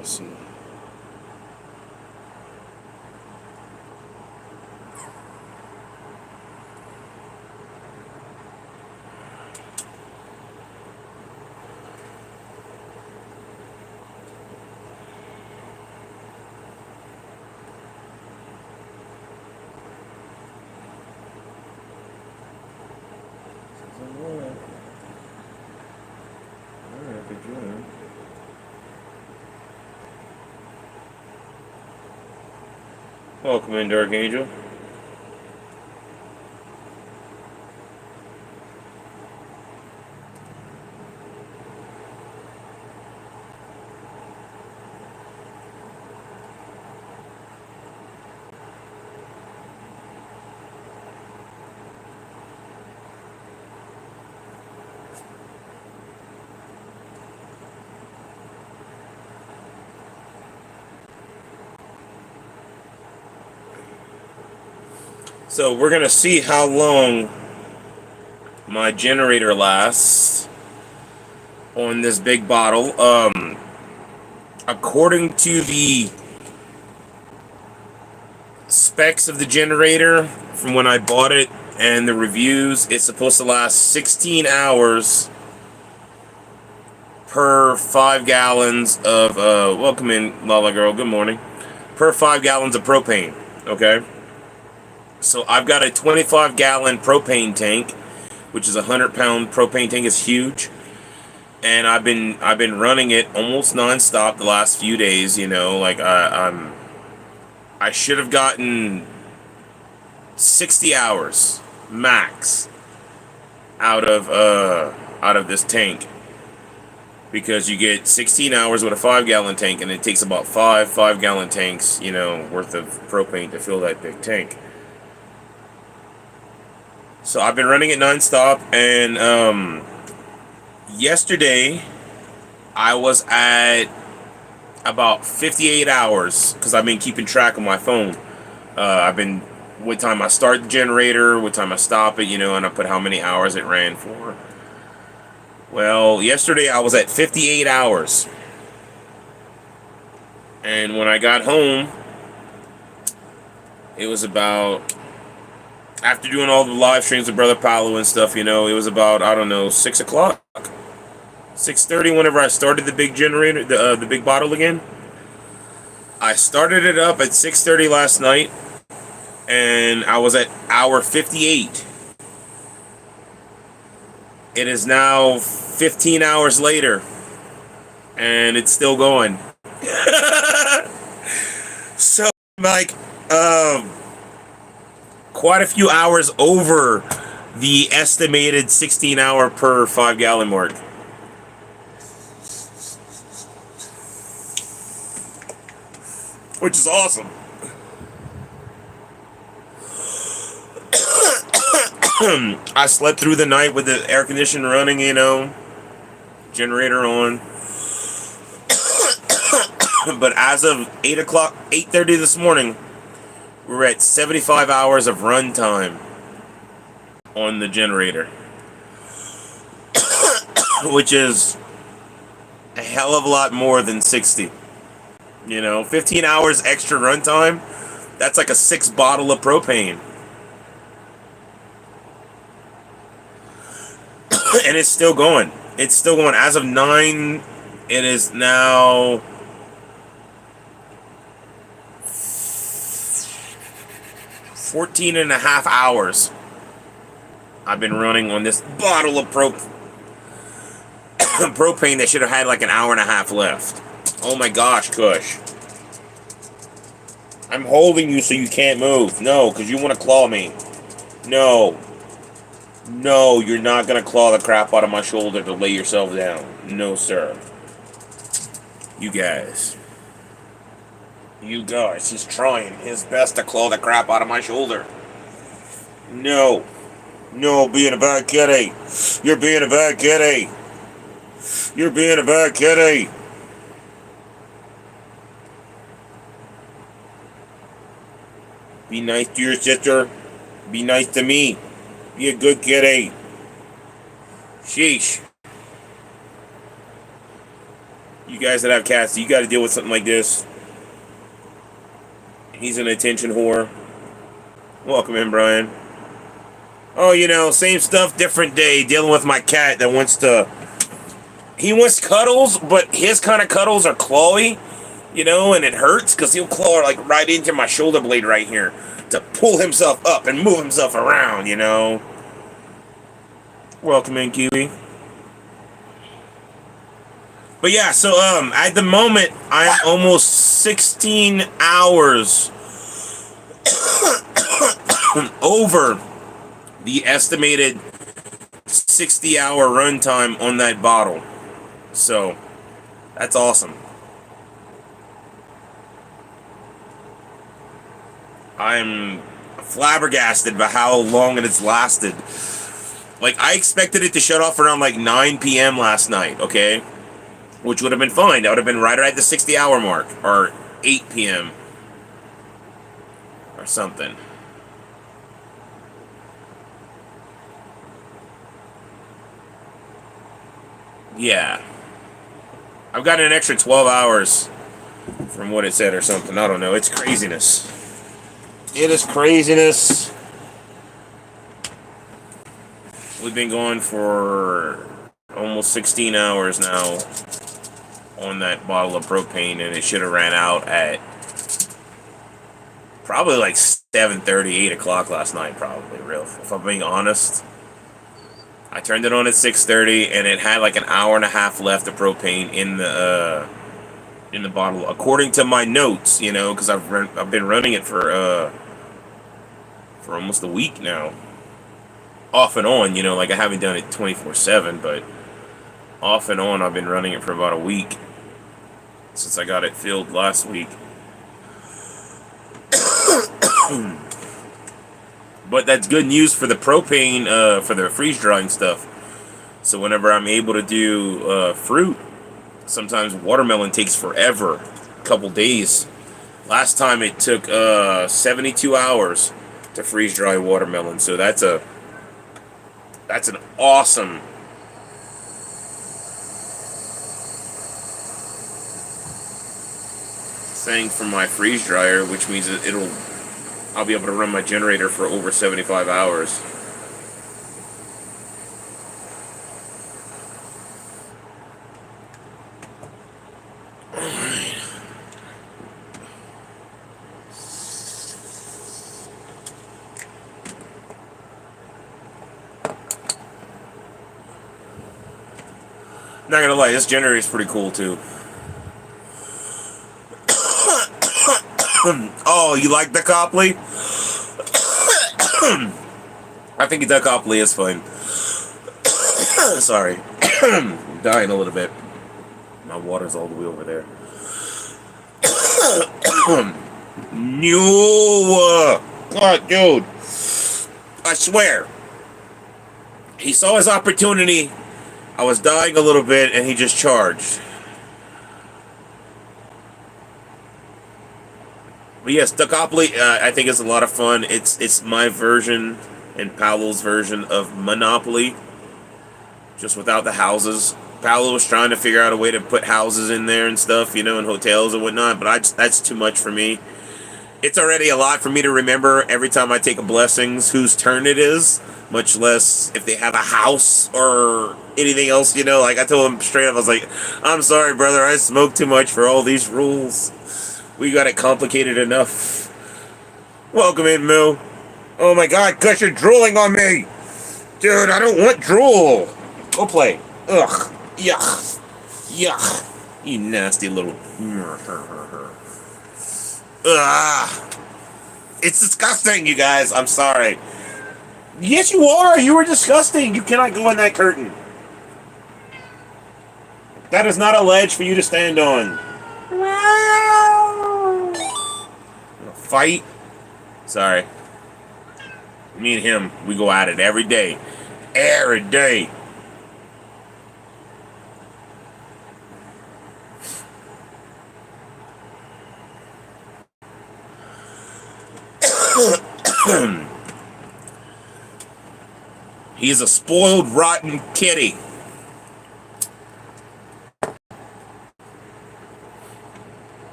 to see. Welcome in, Dark Angel. So we're going to see how long my generator lasts on this big bottle. According to the specs of the generator from when I bought it and the reviews, it's supposed to last 16 hours per 5 gallons of, welcome in, Lala Girl, good morning, per 5 gallons of propane, okay? So I've got a 25-gallon propane tank, which is a 100-pound propane tank. It's huge, and I've been running it almost nonstop the last few days. You know, like I should have gotten 60 hours max out of this tank, because you get 16 hours with a 5-gallon tank, and it takes about five-gallon tanks, you know, worth of propane to fill that big tank. So I've been running it nonstop, and yesterday I was at about 58 hours, because I've been keeping track on my phone. I've been, what time I start the generator, what time I stop it, you know, and I put how many hours it ran for. Well, yesterday I was at 58 hours. And when I got home, it was about, after doing all the live streams with Brother Paolo and stuff, you know, it was about, I don't know, 6 o'clock. 6:30 whenever I started the big generator, the big bottle again. I started it up at 6:30 last night, and I was at hour 58. It is now 15 hours later, and it's still going. So, like, quite a few hours over the estimated 16-hour per 5-gallon mark. Which is awesome. I slept through the night with the air conditioner running, you know, generator on. But as of 8:30 this morning, we're at 75 hours of run time on the generator. Which is a hell of a lot more than 60. You know, 15 hours extra runtime, that's like a 6 bottle of propane. And it's still going. It's still going. As of 9, it is now 14 and a half hours I've been running on this bottle of propane that should have had like an hour and a half left. Oh my gosh, Kush. I'm holding you so you can't move. No, because you want to claw me. No. No, you're not going to claw the crap out of my shoulder to lay yourself down. No, sir. You guys. You guys. He's trying his best to claw the crap out of my shoulder. No. No, being a bad kitty. You're being a bad kitty. You're being a bad kitty. Be nice to your sister. Be nice to me. Be a good kitty. Sheesh. You guys that have cats, you got to deal with something like this. He's an attention whore. Welcome in, Brian. Oh, you know, same stuff, different day. Dealing with my cat that wants to... He wants cuddles, but his kind of cuddles are clawy, you know, and it hurts because he'll claw like right into my shoulder blade right here to pull himself up and move himself around, you know. Welcome in, Kiwi. But yeah, so at the moment I'm almost 16 hours over the estimated 60-hour runtime on that bottle. So that's awesome. I'm flabbergasted by how long it has lasted. Like, I expected it to shut off around like 9 p.m. last night, okay? Which would have been fine. That would have been right at the 60-hour mark. Or 8 p.m. or something. Yeah. I've got an extra 12 hours from what it said or something. I don't know. It's craziness. It is craziness. We've been going for almost 16 hours now on that bottle of propane, and it should have ran out at probably like 7:30, 8 o'clock last night, probably, real. If I'm being honest. I turned it on at 6:30, and it had like an hour and a half left of propane in the bottle, according to my notes. You know, because I've been running it for almost a week now, off and on. You know, like I haven't done it 24/7, but off and on I've been running it for about a week since I got it filled last week. But that's good news for the propane, for the freeze drying stuff. So whenever I'm able to do fruit, sometimes watermelon takes forever, a couple days. Last time it took 72 hours to freeze dry watermelon. So that's an awesome thing for my freeze dryer, which means I'll be able to run my generator for over 75 hours. Not gonna lie, this generator is pretty cool too. Oh, you like the Copley? I think the Copley is fun. Sorry. I'm dying a little bit. My water's all the way over there. No! God, dude. I swear. He saw his opportunity. I was dying a little bit, and he just charged. But yes, Duckopoly, I think it's a lot of fun. It's my version and Paolo's version of Monopoly, just without the houses. Paolo was trying to figure out a way to put houses in there and stuff, you know, and hotels and whatnot, but that's too much for me. It's already a lot for me to remember every time I take a blessings whose turn it is, much less if they have a house or anything else, you know. Like, I told him straight up, I was like, I'm sorry, brother, I smoke too much for all these rules. We got it complicated enough. Welcome in, Moo. Oh my god, Gus, you're drooling on me! Dude, I don't want drool! Go play. Ugh. Yuck. Yuck. You nasty little... Ugh. It's disgusting, you guys. I'm sorry. Yes, you are. You are disgusting. You cannot go on that curtain. That is not a ledge for you to stand on. Fight? Sorry. Me and him, we go at it every day. Every day. He's a spoiled, rotten kitty.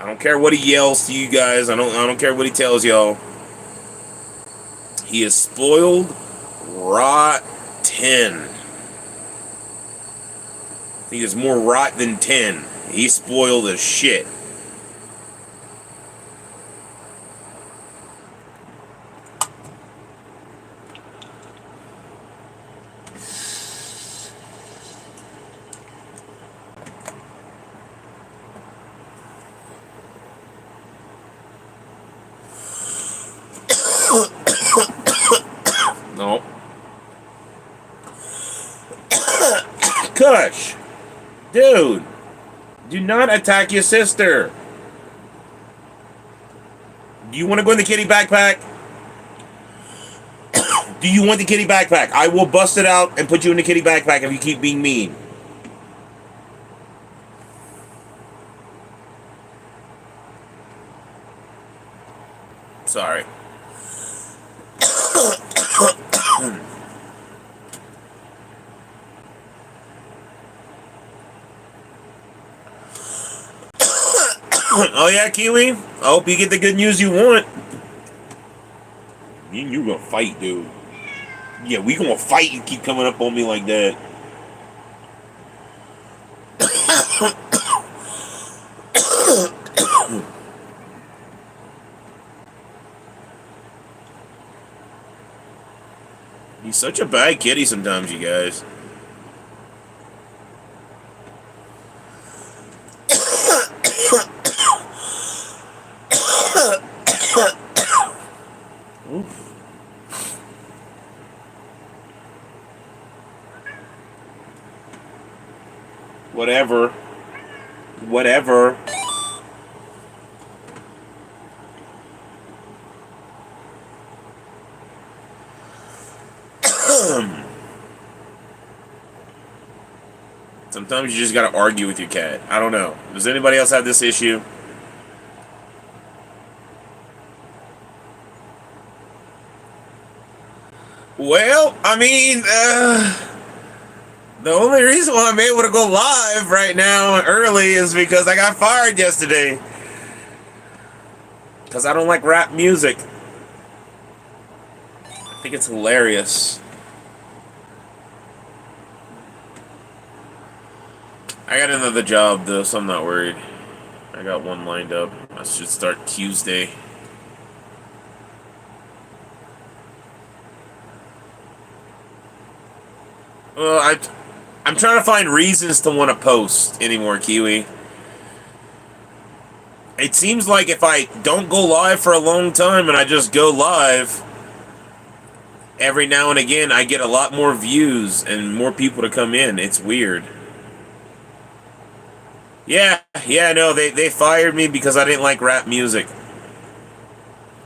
I don't care what he yells to you guys. I don't care what he tells y'all. He is spoiled rotten. He is more rot than 10. He's spoiled as shit. No. Kush. Dude. Do not attack your sister. Do you want to go in the kitty backpack? Do you want the kitty backpack? I will bust it out and put you in the kitty backpack if you keep being mean. Sorry. Oh yeah, Kiwi? I hope you get the good news you want. Me and you gonna fight, dude. Yeah, we gonna fight. You keep coming up on me like that. He's such a bad kitty sometimes, you guys. Whatever. Whatever. Sometimes you just gotta argue with your cat. I don't know. Does anybody else have this issue? Well, I mean, the only reason why I'm able to go live right now early is because I got fired yesterday. Because I don't like rap music. I think it's hilarious. I got another job though, so I'm not worried. I got one lined up. I should start Tuesday. Well, I'm trying to find reasons to want to post anymore, Kiwi. It seems like if I don't go live for a long time and I just go live, every now and again I get a lot more views and more people to come in. It's weird. Yeah, no, they fired me because I didn't like rap music.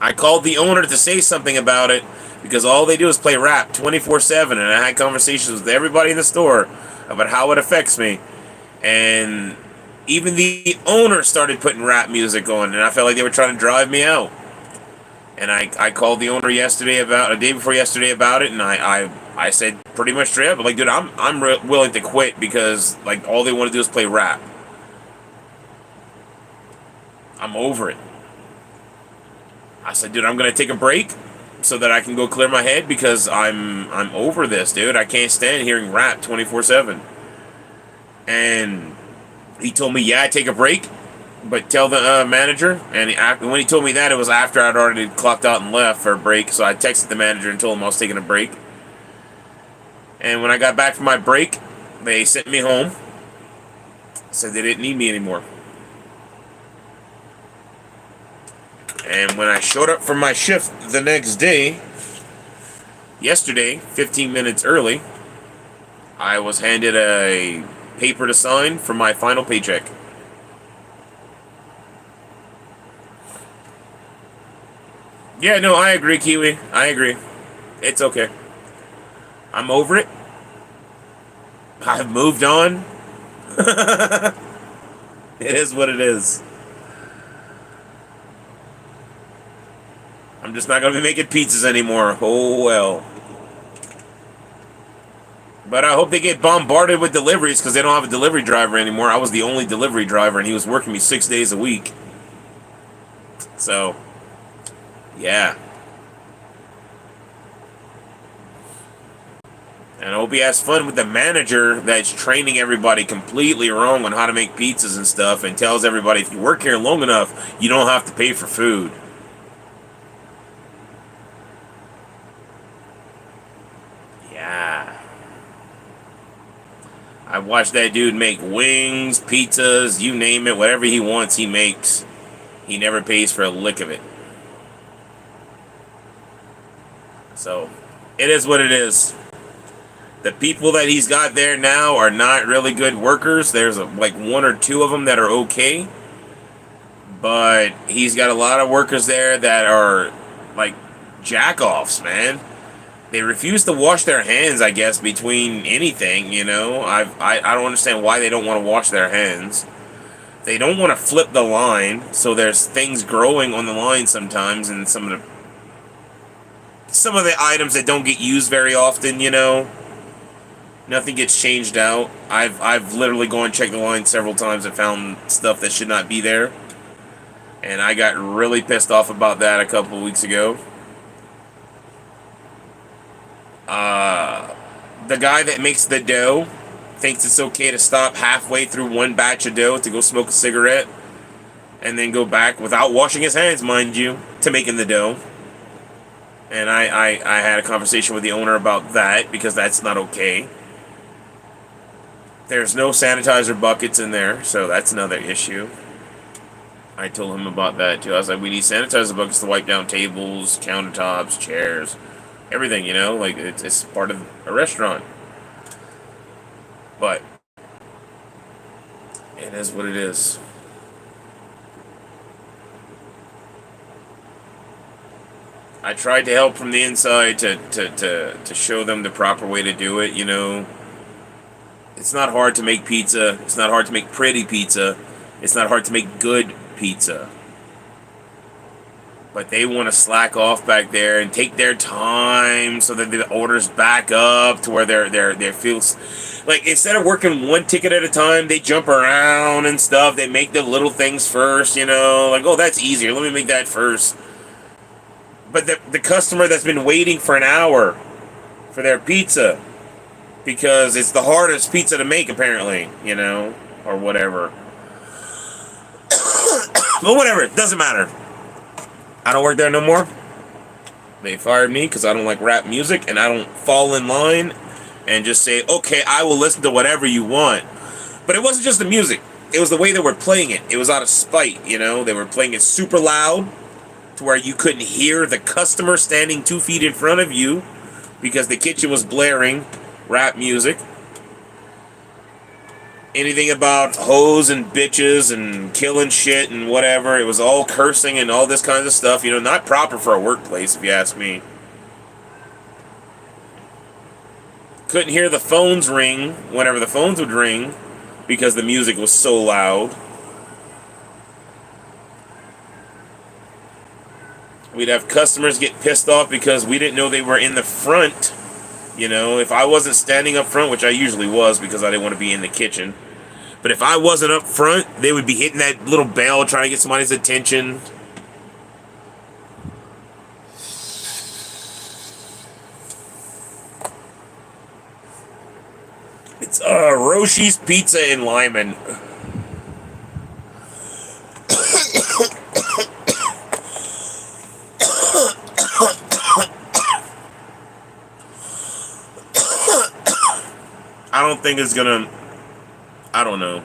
I called the owner to say something about it because all they do is play rap 24/7, and I had conversations with everybody in the store about how it affects me. And even the owner started putting rap music on, and I felt like they were trying to drive me out. And I called the owner yesterday about a day before yesterday about it, and I said pretty much straight up, like, dude, I'm willing to quit because like all they want to do is play rap. I'm over it. I said, dude, I'm gonna take a break so that I can go clear my head because I'm over this, dude. I can't stand hearing rap 24/7. And he told me, yeah, take a break, but tell the manager. And when he told me that, it was after I'd already clocked out and left for a break. So I texted the manager and told him I was taking a break. And when I got back from my break, they sent me home. Said they didn't need me anymore. And when I showed up for my shift the next day, yesterday, 15 minutes early, I was handed a paper to sign for my final paycheck. Yeah, no, I agree, Kiwi. I agree. It's okay. I'm over it. I've moved on. It is what it is. I'm just not going to be making pizzas anymore. Oh, well. But I hope they get bombarded with deliveries because they don't have a delivery driver anymore. I was the only delivery driver, and he was working me 6 days a week. So, yeah. And I hope he has fun with the manager that's training everybody completely wrong on how to make pizzas and stuff, and tells everybody if you work here long enough, you don't have to pay for food. Yeah. I watched that dude make wings, pizzas, you name it, whatever he wants, he makes. He never pays for a lick of it. So, it is what it is. The people that he's got there now are not really good workers. There's like one or two of them that are okay. But he's got a lot of workers there that are like jack-offs, man. They refuse to wash their hands, I guess, between anything, you know. I don't understand why they don't want to wash their hands. They don't want to flip the line, so there's things growing on the line sometimes, and some of the items that don't get used very often, you know. Nothing gets changed out. I've literally gone and checked the line several times and found stuff that should not be there. And I got really pissed off about that a couple weeks ago. The guy that makes the dough thinks it's okay to stop halfway through one batch of dough to go smoke a cigarette and then go back without washing his hands, mind you, to making the dough. And I had a conversation with the owner about that because that's not okay. There's no sanitizer buckets in there, so that's another issue. I told him about that too. I was like, we need sanitizer buckets to wipe down tables, countertops, chairs, everything, you know? Like, it's part of a restaurant. But it is what it is. I tried to help from the inside to show them the proper way to do it, you know? It's not hard to make pizza. It's not hard to make pretty pizza. It's not hard to make good pizza. But they want to slack off back there and take their time so that the orders back up to where they're feels like instead of working one ticket at a time, they jump around and stuff. They make the little things first, you know, like, oh, that's easier. Let me make that first. But the customer that's been waiting for an hour for their pizza because it's the hardest pizza to make, apparently, you know, or whatever. But whatever, it doesn't matter. I don't work there no more. They fired me because I don't like rap music and I don't fall in line and just say, okay, I will listen to whatever you want. But it wasn't just the music. It was the way they were playing it. It was out of spite, you know. They were playing it super loud to where you couldn't hear the customer standing 2 feet in front of you because the kitchen was blaring rap music. Anything about hoes and bitches and killing shit and whatever. It was all cursing and all this kinds of stuff. You know, not proper for a workplace, if you ask me. Couldn't hear the phones ring whenever the phones would ring because the music was so loud. We'd have customers get pissed off because we didn't know they were in the front. You know, if I wasn't standing up front, which I usually was because I didn't want to be in the kitchen. But if I wasn't up front, they would be hitting that little bell trying to get somebody's attention. It's Roshi's Pizza in Lyman. I don't think it's gonna... I don't know.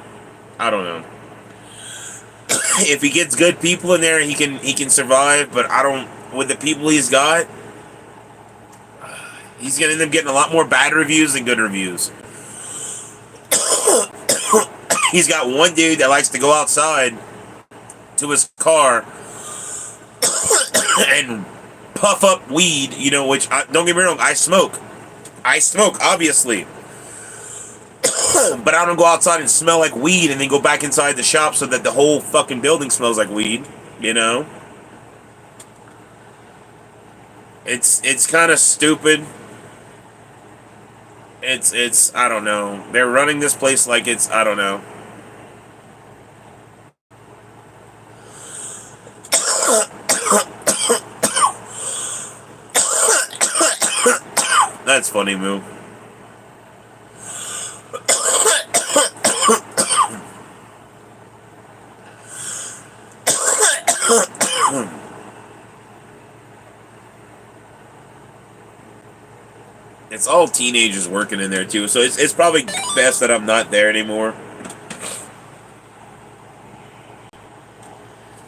If he gets good people in there, he can survive. But I don't. With the people he's got, he's gonna end up getting a lot more bad reviews than good reviews. He's got one dude that likes to go outside to his car and puff up weed. You know, which don't get me wrong, I smoke, obviously. But I don't go outside and smell like weed and then go back inside the shop so that the whole fucking building smells like weed, you know? It's kind of stupid. It's I don't know. They're running this place like it's, I don't know. That's funny, Moo. It's all teenagers working in there too, so it's probably best that I'm not there anymore.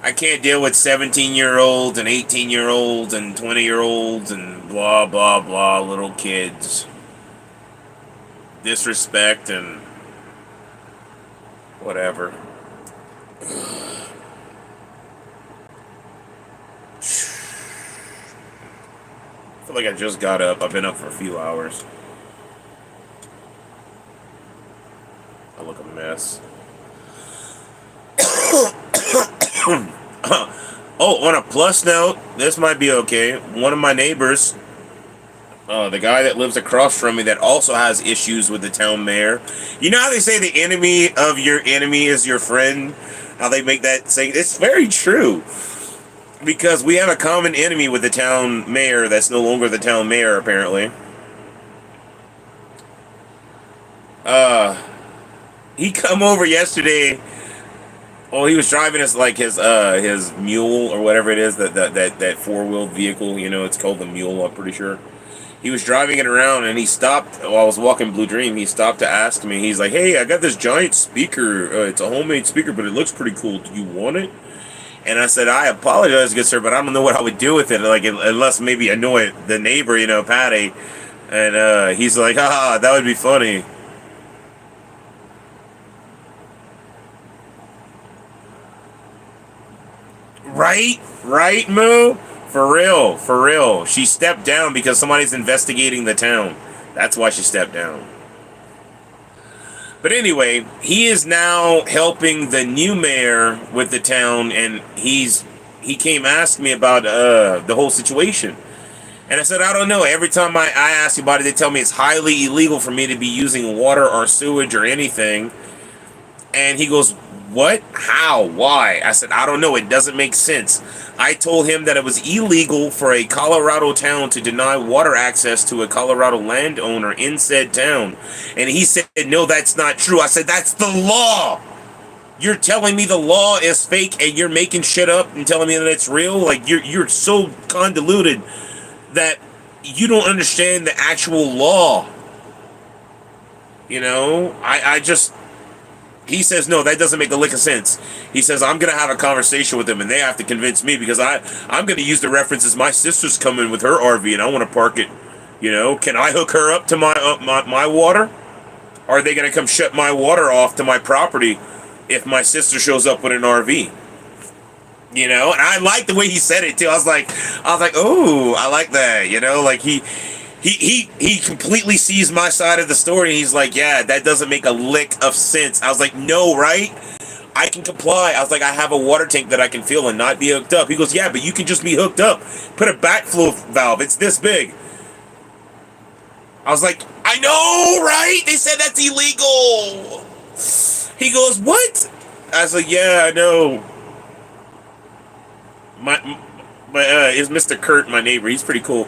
I can't deal with 17-year-olds and 18-year-olds and 20-year-olds and blah blah blah little kids. Disrespect and whatever. I feel like I just got up. I've been up for a few hours. I look a mess. Oh, on a plus note, this might be okay. One of my neighbors, the guy that lives across from me that also has issues with the town mayor. You know how they say the enemy of your enemy is your friend? How they make that saying? It's very true. Because we have a common enemy with the town mayor that's no longer the town mayor, apparently. He come over yesterday. Oh, he was driving his mule or whatever it is, that four-wheeled vehicle. You know, it's called the mule, I'm pretty sure. He was driving it around, and he stopped while I was walking Blue Dream. He stopped to ask me. He's like, "Hey, I got this giant speaker. It's a homemade speaker, but it looks pretty cool. Do you want it?" And I said, "I apologize, good sir, but I don't know what I would do with it. Like, unless maybe annoy the neighbor, you know, Patty." And he's like, "Haha, that would be funny." Right, Moo? For real. She stepped down because somebody's investigating the town. That's why she stepped down. But anyway, he is now helping the new mayor with the town, and he came ask me about the whole situation. And I said, I don't know. Every time I ask about it, they tell me it's highly illegal for me to be using water or sewage or anything. And he goes, "What? How? Why?" I said, "I don't know. It doesn't make sense." I told him that it was illegal for a Colorado town to deny water access to a Colorado landowner in said town. And he said, "No, that's not true." I said, "That's the law. You're telling me the law is fake and you're making shit up and telling me that it's real? Like, you're so convoluted that you don't understand the actual law." You know, he says, "No, that doesn't make a lick of sense." He says, "I'm going to have a conversation with them and they have to convince me because I'm going to use the references. My sister's coming with her RV and I want to park it. You know, can I hook her up to my water? Or are they going to come shut my water off to my property if my sister shows up with an RV?" You know, and I like the way he said it too. I was like, "Oh, I like that." You know, like he completely sees my side of the story. He's like, "Yeah, that doesn't make a lick of sense." I was like, "No, right? I can comply." I was like, "I have a water tank that I can fill and not be hooked up." He goes, "Yeah, but you can just be hooked up. Put a backflow valve. It's this big." I was like, "I know, right? They said that's illegal." He goes, "What?" I was like, "Yeah, I know." Is Mr. Kurt, my neighbor. He's pretty cool.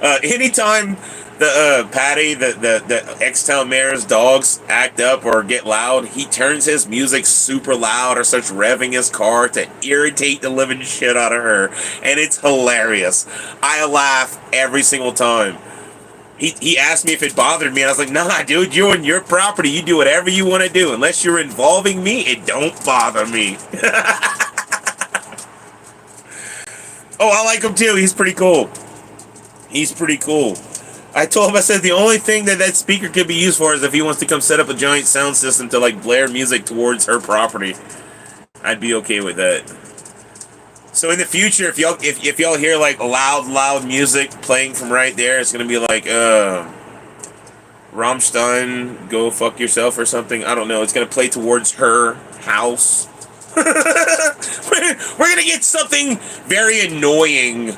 Anytime the Patty, the ex-town mayor's dogs act up or get loud, he turns his music super loud or starts revving his car to irritate the living shit out of her. And it's hilarious. I laugh every single time. He asked me if it bothered me, and I was like, "Nah, dude, you're on your property. You do whatever you want to do. Unless you're involving me, it don't bother me." Oh, I like him too. He's pretty cool. I told him, I said, the only thing that speaker could be used for is if he wants to come set up a giant sound system to like blare music towards her property. I'd be okay with that. So in the future, if y'all hear like loud music playing from right there, it's gonna be like Rammstein, "Go Fuck Yourself" or something. I don't know. It's gonna play towards her house. We're gonna get something very annoying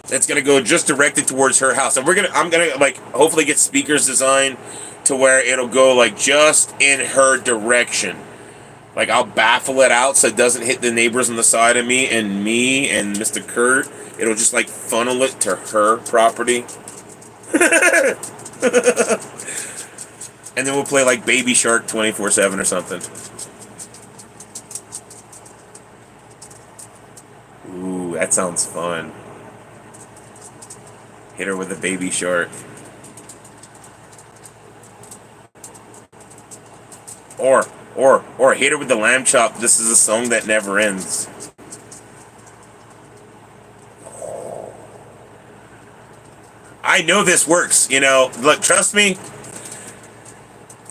that's gonna go just directed towards her house, and I'm gonna like hopefully get speakers designed to where it'll go like just in her direction. Like, I'll baffle it out so it doesn't hit the neighbors on the side of me and Mr. Kurt. It'll just, like, funnel it to her property. And then we'll play, like, Baby Shark 24/7 or something. Ooh, that sounds fun. Hit her with a Baby Shark. Or hit her with the lamb chop. This is a song that never ends. I know this works, you know. Look, trust me.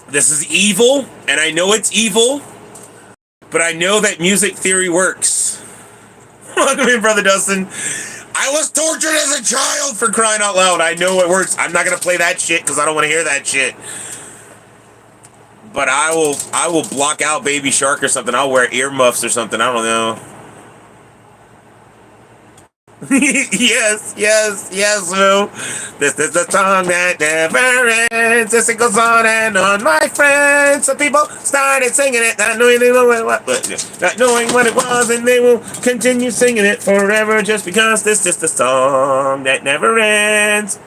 This is evil, and I know it's evil, but I know that music theory works. Welcome in, Brother Dustin. I was tortured as a child, for crying out loud. I know it works. I'm not gonna play that shit because I don't want to hear that shit. But I will block out Baby Shark or something. I'll wear earmuffs or something. I don't know. yes, Lou. This is the song that never ends. This it goes on and on, my friends. Some people started singing it, not knowing what it was, and they will continue singing it forever just because this is the song that never ends.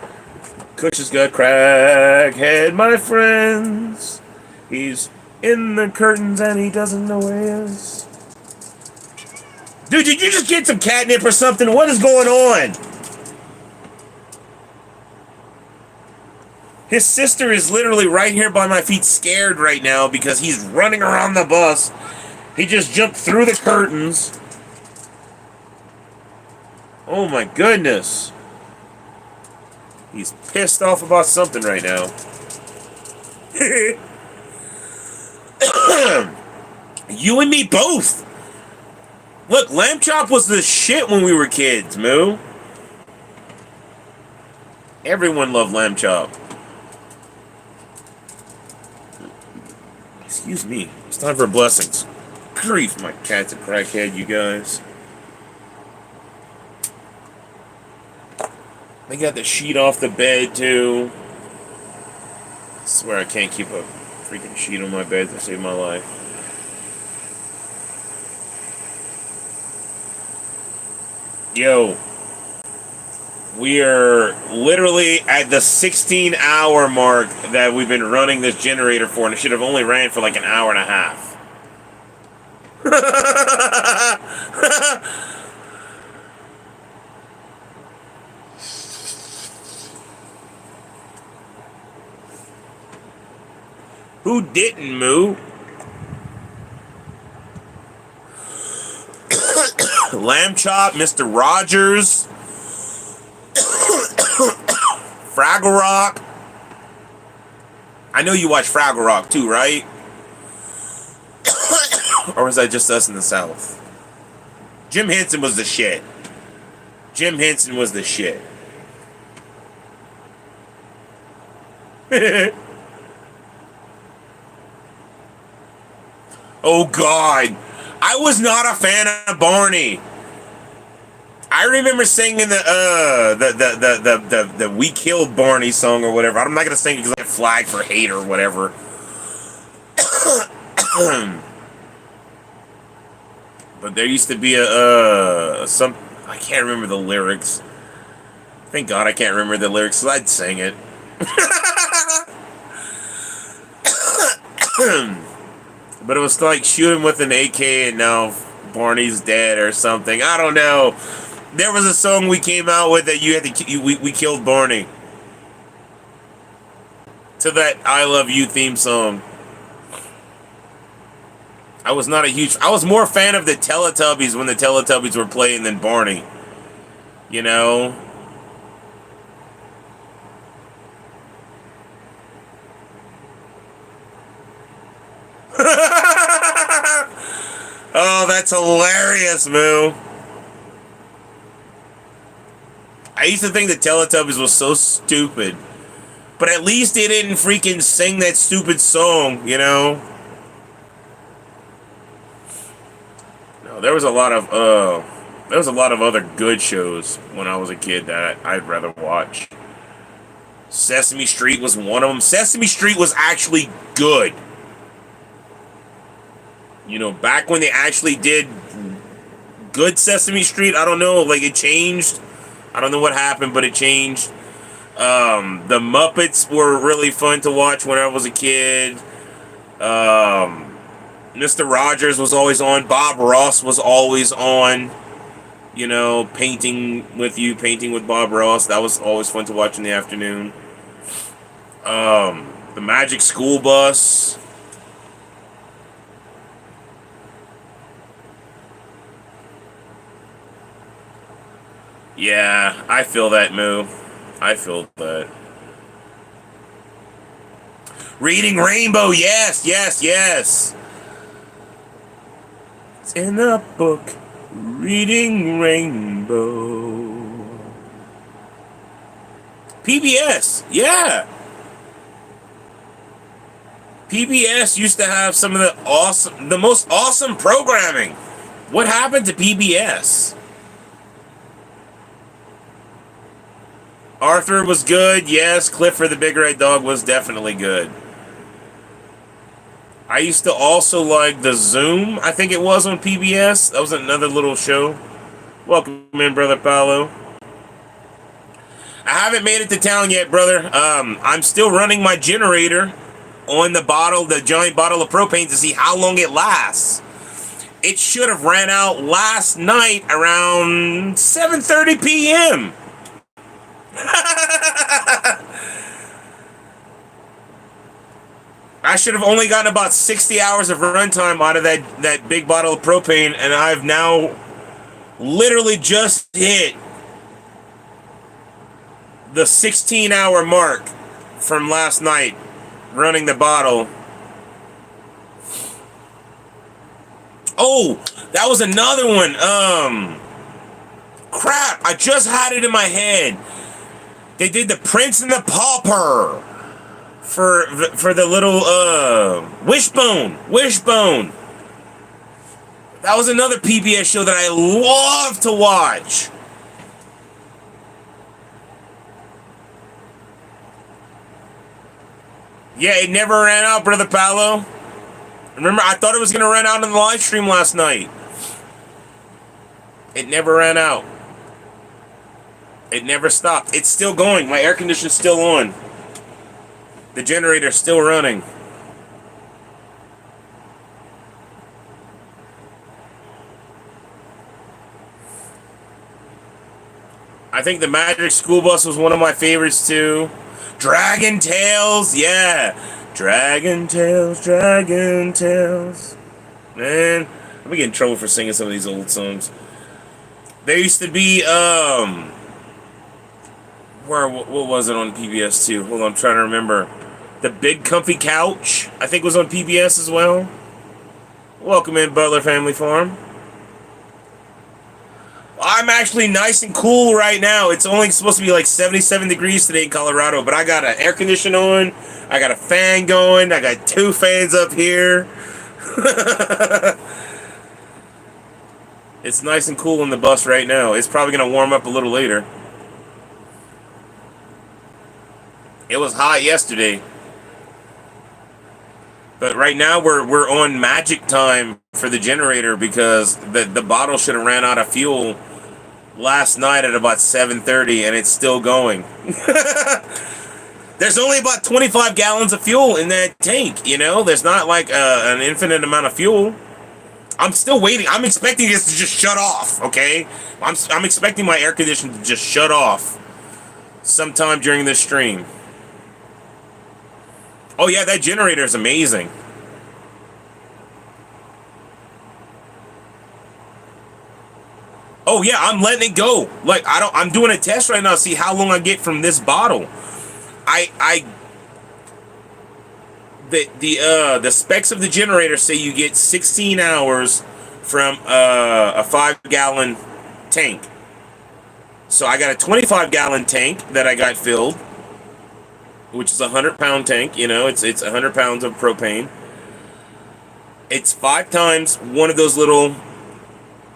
Kush has got crackhead, my friends. He's in the curtains and he doesn't know where he is. Dude, did you just get some catnip or something? What is going on? His sister is literally right here by my feet, scared right now because he's running around the bus. He just jumped through the curtains. Oh my goodness. He's pissed off about something right now. You and me both. Look, lamb chop was the shit when we were kids, Moo. Everyone loved lamb chop. Excuse me. It's time for blessings. Grief, my cat's a crackhead, you guys. They got the sheet off the bed, too. I swear I can't keep a freaking sheet on my bed to save my life. Yo, we are literally at the 16-hour mark that we've been running this generator for, and it should have only ran for like an hour and a half. Who didn't, Moo? Lamb Chop, Mr. Rogers, Fraggle Rock. I know you watch Fraggle Rock too, right? Or was that just us in the South? Jim Henson was the shit. Jim Henson was the shit. Oh God. I was not a fan of Barney. I remember singing the "We Killed Barney" song or whatever. I'm not gonna sing it because I get flagged for hate or whatever. But there used to be some, I can't remember the lyrics. Thank God I can't remember the lyrics, so I'd sing it. But it was like shooting with an AK and now Barney's dead or something. I don't know. There was a song we came out with that you had to we killed Barney. To that "I Love You" theme song. I was more a fan of the Teletubbies when the Teletubbies were playing than Barney. You know? Oh, that's hilarious, Moo. I used to think the Teletubbies was so stupid. But at least they didn't freaking sing that stupid song, you know? No, there was a lot of other good shows when I was a kid that I'd rather watch. Sesame Street was one of them. Sesame Street was actually good. Back when they actually did good Sesame Street, I don't know, like it changed. I don't know what happened, but it changed. The Muppets were really fun to watch when I was a kid. Mr. Rogers was always on. Bob Ross was always on. Painting with Bob Ross. That was always fun to watch in the afternoon. The Magic School Bus. Yeah, I feel that, Moo. I feel that. Reading Rainbow, yes, yes, yes. It's in the book. Reading Rainbow. PBS, yeah. PBS used to have some of the most awesome programming. What happened to PBS? Arthur was good, yes. Clifford the Big Red Dog was definitely good. I used to also like The Zoom, I think it was on PBS. That was another little show. Welcome in, Brother Paolo. I haven't made it to town yet, brother. I'm still running my generator on the giant bottle of propane to see how long it lasts. It should have ran out last night around 7:30 p.m. I should have only gotten about 60 hours of runtime out of that big bottle of propane, and I've now literally just hit the 16-hour mark from last night running the bottle. Oh, that was another one. Crap, I just had it in my head. They did The Prince and the Pauper for the little Wishbone. That was another PBS show that I love to watch. Yeah, it never ran out, Brother Paolo. Remember, I thought it was going to run out on the live stream last night. It never ran out. It never stopped. It's still going. My air conditioner's still on. The generator's still running. I think the Magic School Bus was one of my favorites too. Dragon Tales, yeah. Dragon Tales. Man, I'm gonna get in trouble for singing some of these old songs. There used to be, what was it on PBS too? Hold on, I'm trying to remember. The Big Comfy Couch, I think was on PBS as well. Welcome in, Butler Family Farm. I'm actually nice and cool right now. It's only supposed to be like 77 degrees today in Colorado, but I got an air conditioner on, I got a fan going, I got 2 fans up here. It's nice and cool on the bus right now. It's probably going to warm up a little later. It was hot yesterday. But right now we're on magic time for the generator because the bottle should have ran out of fuel last night at about 7:30 and it's still going. There's only about 25 gallons of fuel in that tank, There's not like an infinite amount of fuel. I'm still waiting. I'm expecting this to just shut off, okay? I'm expecting my air conditioner to just shut off sometime during this stream. Oh yeah, that generator is amazing. Oh yeah, I'm letting it go. Like I'm doing a test right now to see how long I get from this bottle. The specs of the generator say you get 16 hours from a 5-gallon tank. So I got a 25-gallon tank that I got filled, which is a 100-pound tank. It's 100 pounds of propane. It's 5 times one of those little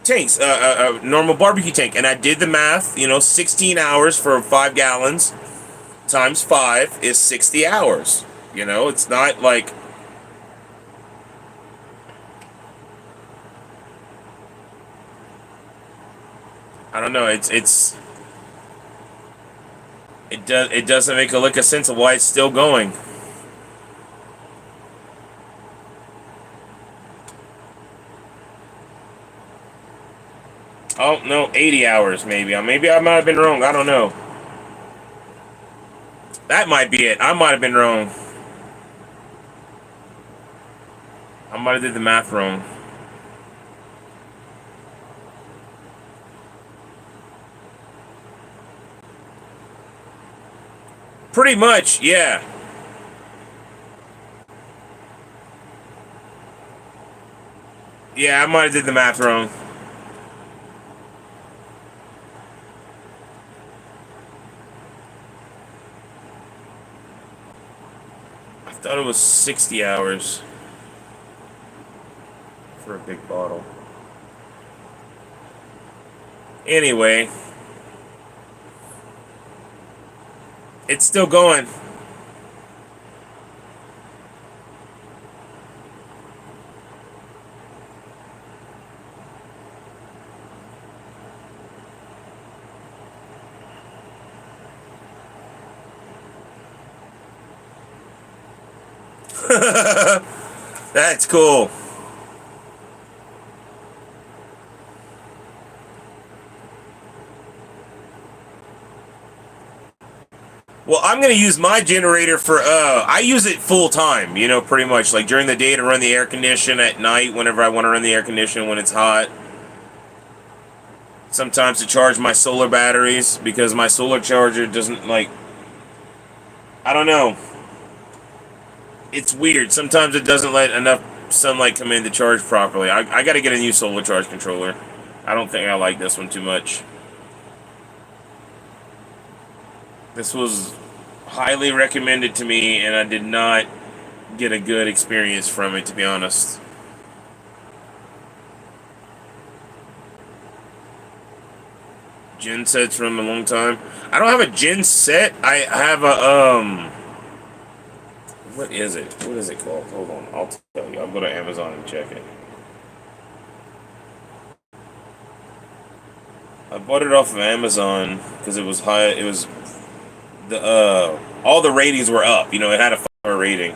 tanks, a normal barbecue tank. And I did the math. 16 hours for 5 gallons times 5 is 60 hours. It's not like I don't know. It doesn't make a lick of sense of why it's still going. Oh no, 80 hours maybe. Maybe I might have been wrong. I don't know. That might be it. I might have been wrong. I might have did the math wrong. Pretty much, yeah. Yeah, I might have did the math wrong. I thought it was 60 hours for a big bottle. Anyway, it's still going. That's cool. Well, I'm going to use my generator for, I use it full time, you know, pretty much. Like during the day to run the air condition, at night whenever I want to run the air condition when it's hot. Sometimes to charge my solar batteries because my solar charger doesn't, like, I don't know. It's weird. Sometimes it doesn't let enough sunlight come in to charge properly. I got to get a new solar charge controller. I don't think I like this one too much. This was highly recommended to me, and I did not get a good experience from it, to be honest. Gen sets from a long time. I don't have a gen set. I have a what is it? What is it called? Hold on, I'll tell you. I'll go to Amazon and check it. I bought it off of Amazon because it was high. It was the all the ratings were up. You know, it had a 5-star rating.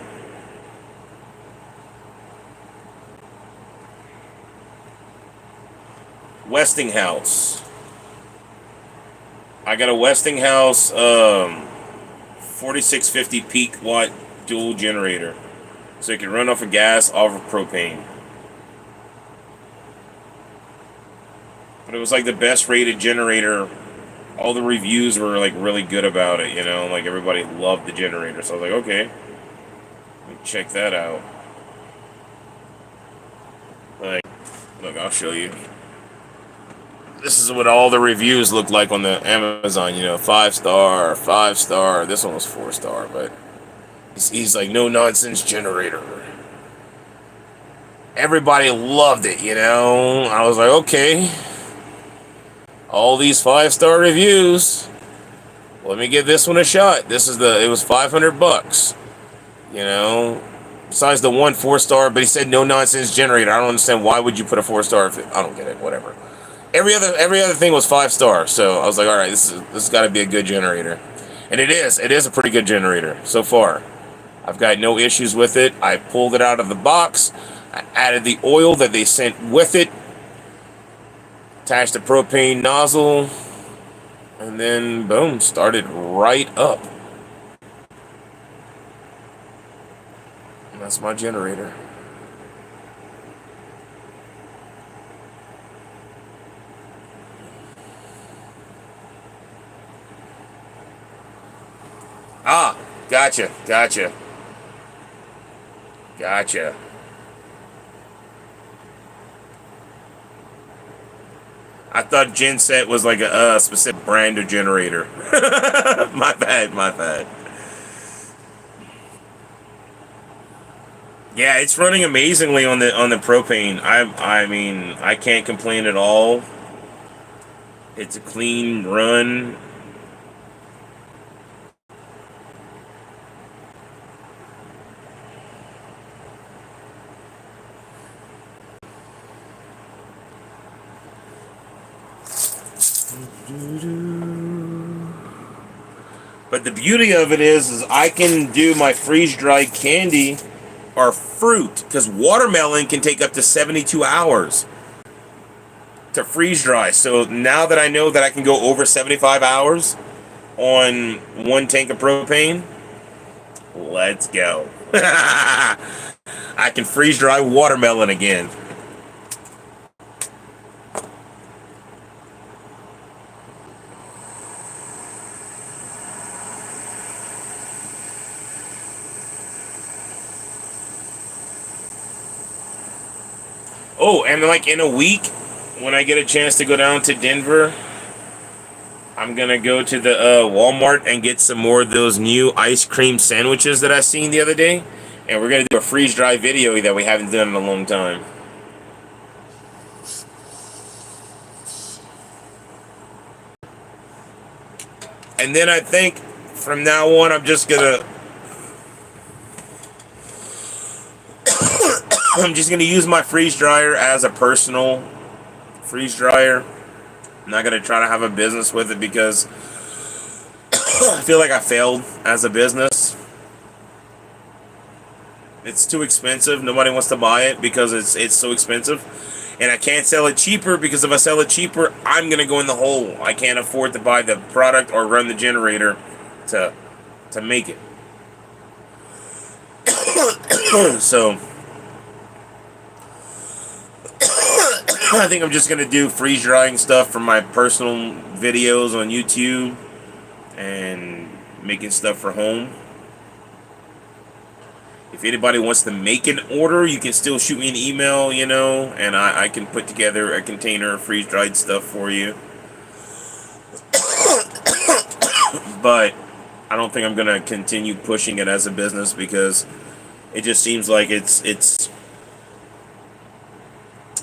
Westinghouse. I got a Westinghouse 4650 peak watt dual generator, so it can run off of gas, off of propane. But it was like the best rated generator. All the reviews were like really good about it, you know, like everybody loved the generator. So I was like, okay, let me check that out. Like, look, I'll show you. This is what all the reviews look like on the Amazon, you know, 5-star, 5-star. This one was 4-star, but he's like, no nonsense generator. Everybody loved it, you know. I was like, okay, all these 5-star reviews, let me give this one a shot. It was $500, you know. Besides the one 4-star, but he said no nonsense generator. I don't understand, why would you put a 4-star if I don't get it, whatever. Every other thing was 5-star, so I was like, all right, this has got to be a good generator. And it is a pretty good generator so far. I've got no issues with it. I pulled it out of the box, I added the oil that they sent with it, attached the propane nozzle, and then boom, started right up. And that's my generator. Ah, gotcha. I thought Genset was like a specific brand of generator. My bad. Yeah, it's running amazingly on the propane. I mean, I can't complain at all. It's a clean run. But the beauty of it is I can do my freeze-dried candy or fruit, because watermelon can take up to 72 hours to freeze dry. So now that I know that I can go over 75 hours on one tank of propane, let's go. I can freeze dry watermelon again. Oh, and like in a week, when I get a chance to go down to Denver, I'm gonna go to the Walmart and get some more of those new ice cream sandwiches that I seen the other day, and we're gonna do a freeze dry video that we haven't done in a long time. And then I think from now on, I'm just gonna use my freeze dryer as a personal freeze dryer. I'm not gonna try to have a business with it because I feel like I failed as a business. It's too expensive. Nobody wants to buy it because it's so expensive. And I can't sell it cheaper because if I sell it cheaper, I'm gonna go in the hole. I can't afford to buy the product or run the generator to make it. So I think I'm just gonna do freeze drying stuff for my personal videos on YouTube and making stuff for home. If anybody wants to make an order, you can still shoot me an email, and I can put together a container of freeze-dried stuff for you. But I don't think I'm going to continue pushing it as a business because it just seems like it's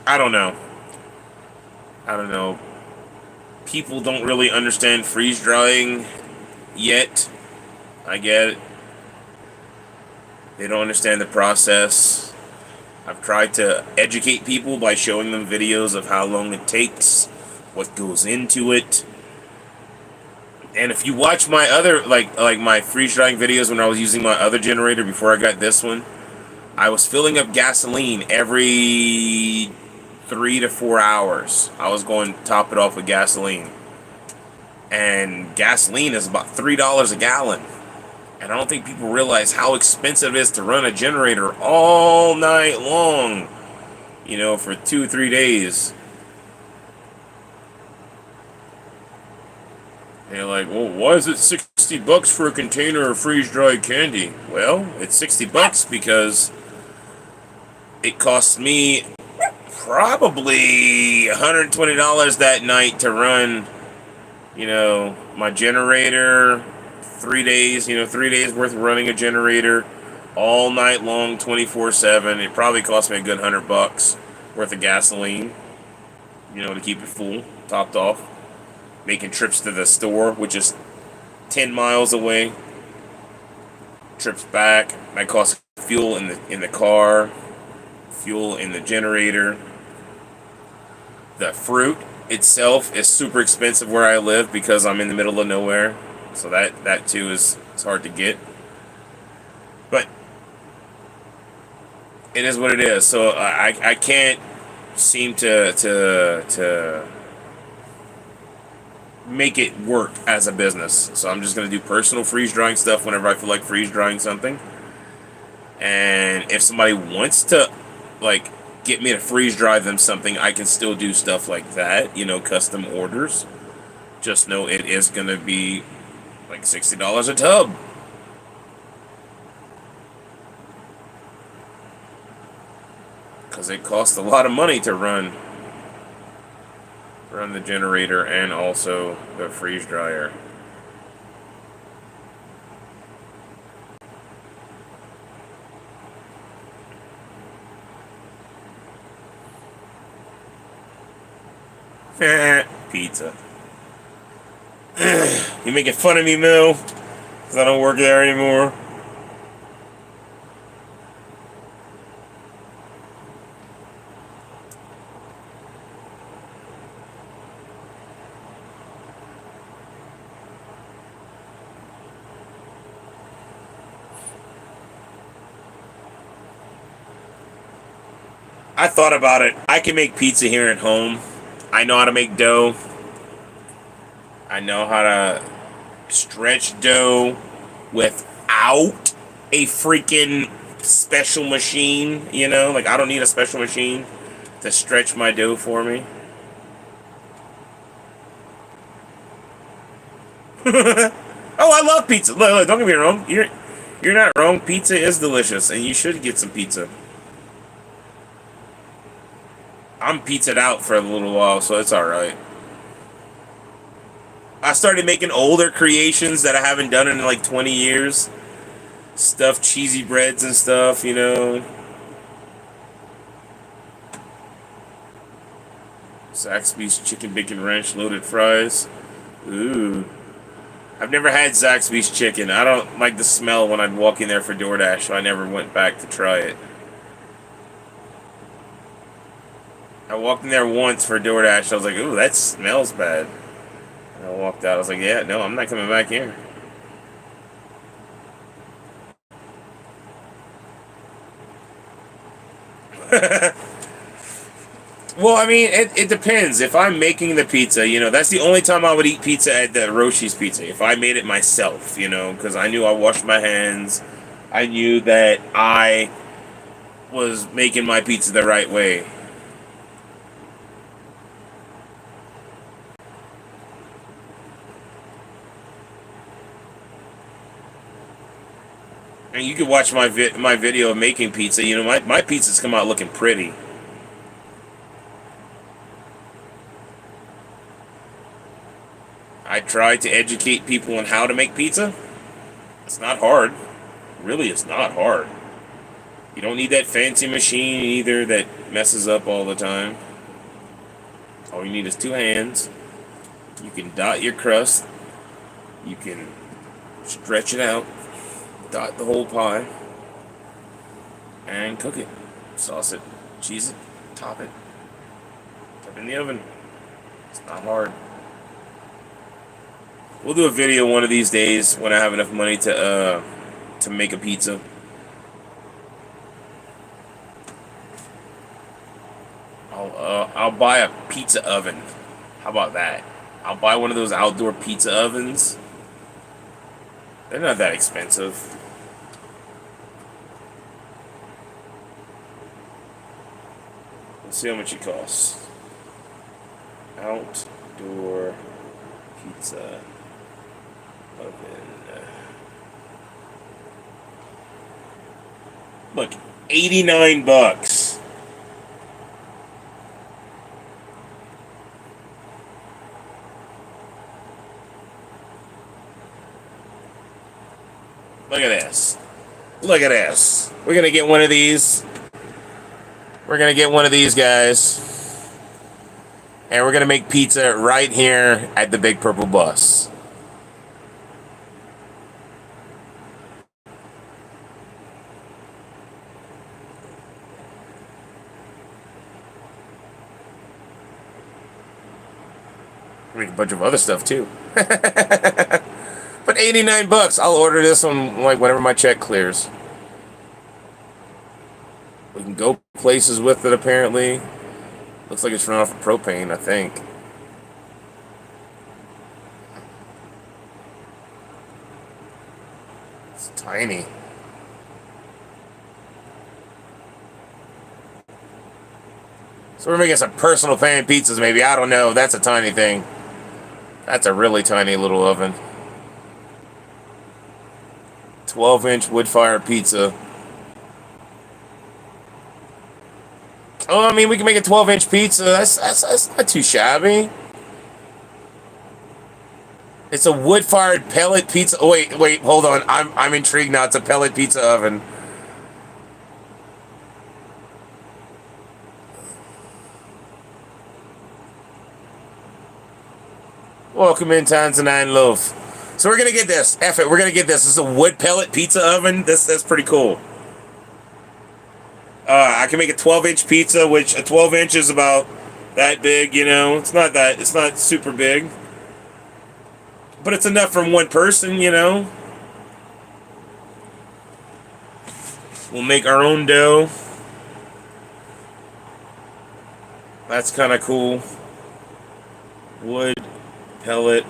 I don't know. People don't really understand freeze-drying yet. I get it. They don't understand the process. I've tried to educate people by showing them videos of how long it takes, what goes into it. And if you watch my other, like my freeze drying videos when I was using my other generator before I got this one, I was filling up gasoline every 3 to 4 hours. I was going to top it off with gasoline. And gasoline is about $3 a gallon. And I don't think people realize how expensive it is to run a generator all night long, for 2 or 3 days. And you're like, well, why is it $60 for a container of freeze-dried candy? Well, it's $60 because it costs me probably $120 that night to run, my generator. 3 days, 3 days worth of running a generator all night long, 24/7. It probably cost me a good $100 worth of gasoline, to keep it full, topped off. Making trips to the store, which is 10 miles away. Trips back. That costs fuel in the car, fuel in the generator. The fruit itself is super expensive where I live because I'm in the middle of nowhere. So that too is hard to get. But it is what it is. So I can't seem to make it work as a business. So I'm just going to do personal freeze drying stuff whenever I feel like freeze drying something. And if somebody wants to get me to freeze dry them something, I can still do stuff like that, custom orders. Just know it is going to be like $60 a tub. Because it costs a lot of money to run the generator and also the freeze dryer. Pizza. You making fun of me, Mel? Because I don't work there anymore. I thought about it. I can make pizza here at home. I know how to make dough. I know how to stretch dough without a freaking special machine, you know? Like, I don't need a special machine to stretch my dough for me. Oh, I love pizza. Look, don't get me wrong. You're not wrong. Pizza is delicious, and you should get some pizza. I'm pizzaed out for a little while, so it's alright. I started making older creations that I haven't done in like 20 years. Stuffed cheesy breads and stuff, you know. Zaxby's chicken bacon ranch loaded fries. Ooh. I've never had Zaxby's chicken. I don't like the smell when I'd walk in there for DoorDash, so I never went back to try it. I walked in there once for DoorDash. I was like, ooh, that smells bad. And I walked out. I was like, yeah, no, I'm not coming back here. Well, I mean, it depends. If I'm making the pizza, you know, that's the only time I would eat pizza at the Roshi's Pizza. If I made it myself, you know, because I knew I washed my hands. I knew that I was making my pizza the right way. And you can watch my video of making pizza. You know, my pizzas come out looking pretty. I try to educate people on how to make pizza. It's not hard. Really, it's not hard. You don't need that fancy machine either that messes up all the time. All you need is 2 hands. You can dot your crust. You can stretch it out. Dot the whole pie. And cook it. Sauce it. Cheese it. Top it. Put it in the oven. It's not hard. We'll do a video one of these days when I have enough money to make a pizza. I'll buy a pizza oven. How about that? I'll buy one of those outdoor pizza ovens. They're not that expensive. Let's see how much it costs. Outdoor pizza oven. Look, $89. Look at this. Look at this. We're gonna get one of these. We're gonna get one of these guys. And we're gonna make pizza right here at the Big Purple Bus. Make a bunch of other stuff too. But $89, I'll order this on like whenever my check clears. We can go places with it apparently. Looks like it's running off of propane, I think. It's tiny. So we're making some personal pan pizzas maybe. I don't know. That's a tiny thing. That's a really tiny little oven. 12-inch wood-fire pizza. Oh, I mean, we can make a 12-inch pizza. That's not too shabby. It's a wood-fired pellet pizza. Oh, wait, hold on. I'm intrigued now. It's a pellet pizza oven. Welcome in, Tanzanite Loaf. So we're gonna get this. F it, we're gonna get this. This is a wood pellet pizza oven. That's pretty cool. I can make a 12-inch pizza, which a 12-inch is about that big, you know. It's not super big. But it's enough for one person, you know. We'll make our own dough. That's kind of cool. Wood, pellet,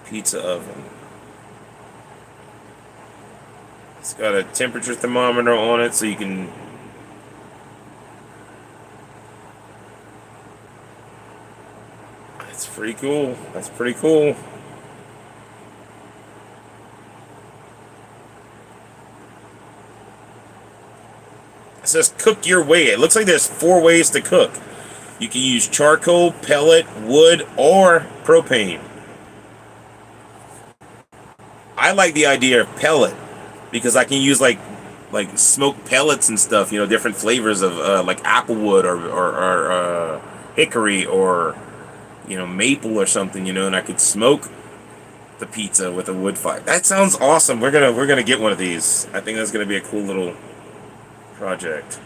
pizza oven. It's got a temperature thermometer on it so you can... That's pretty cool. That's pretty cool. It says cook your way. It looks like there's 4 ways to cook. You can use charcoal, pellet, wood, or propane. I like the idea of pellet because I can use like smoked pellets and stuff. You know, different flavors of like applewood or hickory or maple or something. You know, and I could smoke the pizza with a wood fire. That sounds awesome. We're gonna get one of these. I think that's gonna be a cool little project.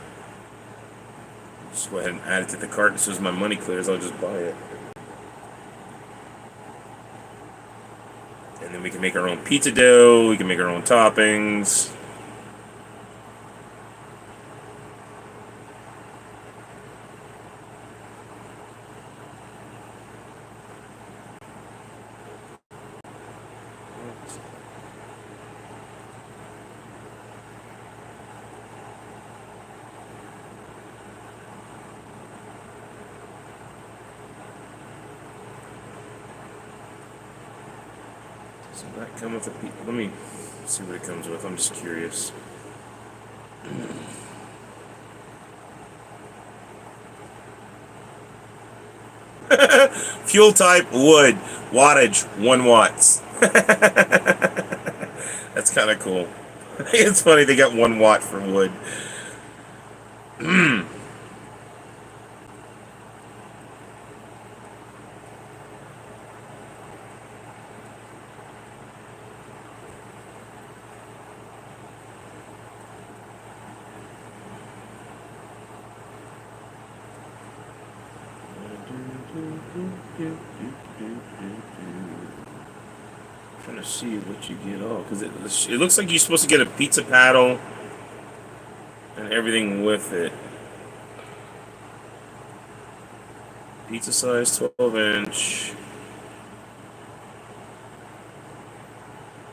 Just go ahead and add it to the cart. As soon as my money clears, I'll just buy it. And then we can make our own pizza dough. We can make our own toppings. Does that come with a pizza? Let me see what it comes with. I'm just curious. Fuel type wood, wattage 1 watts. That's kind of cool. It's funny they got 1 watt for wood. Trying to see what you get all because it looks like you're supposed to get a pizza paddle and everything with it. Pizza size 12-inch.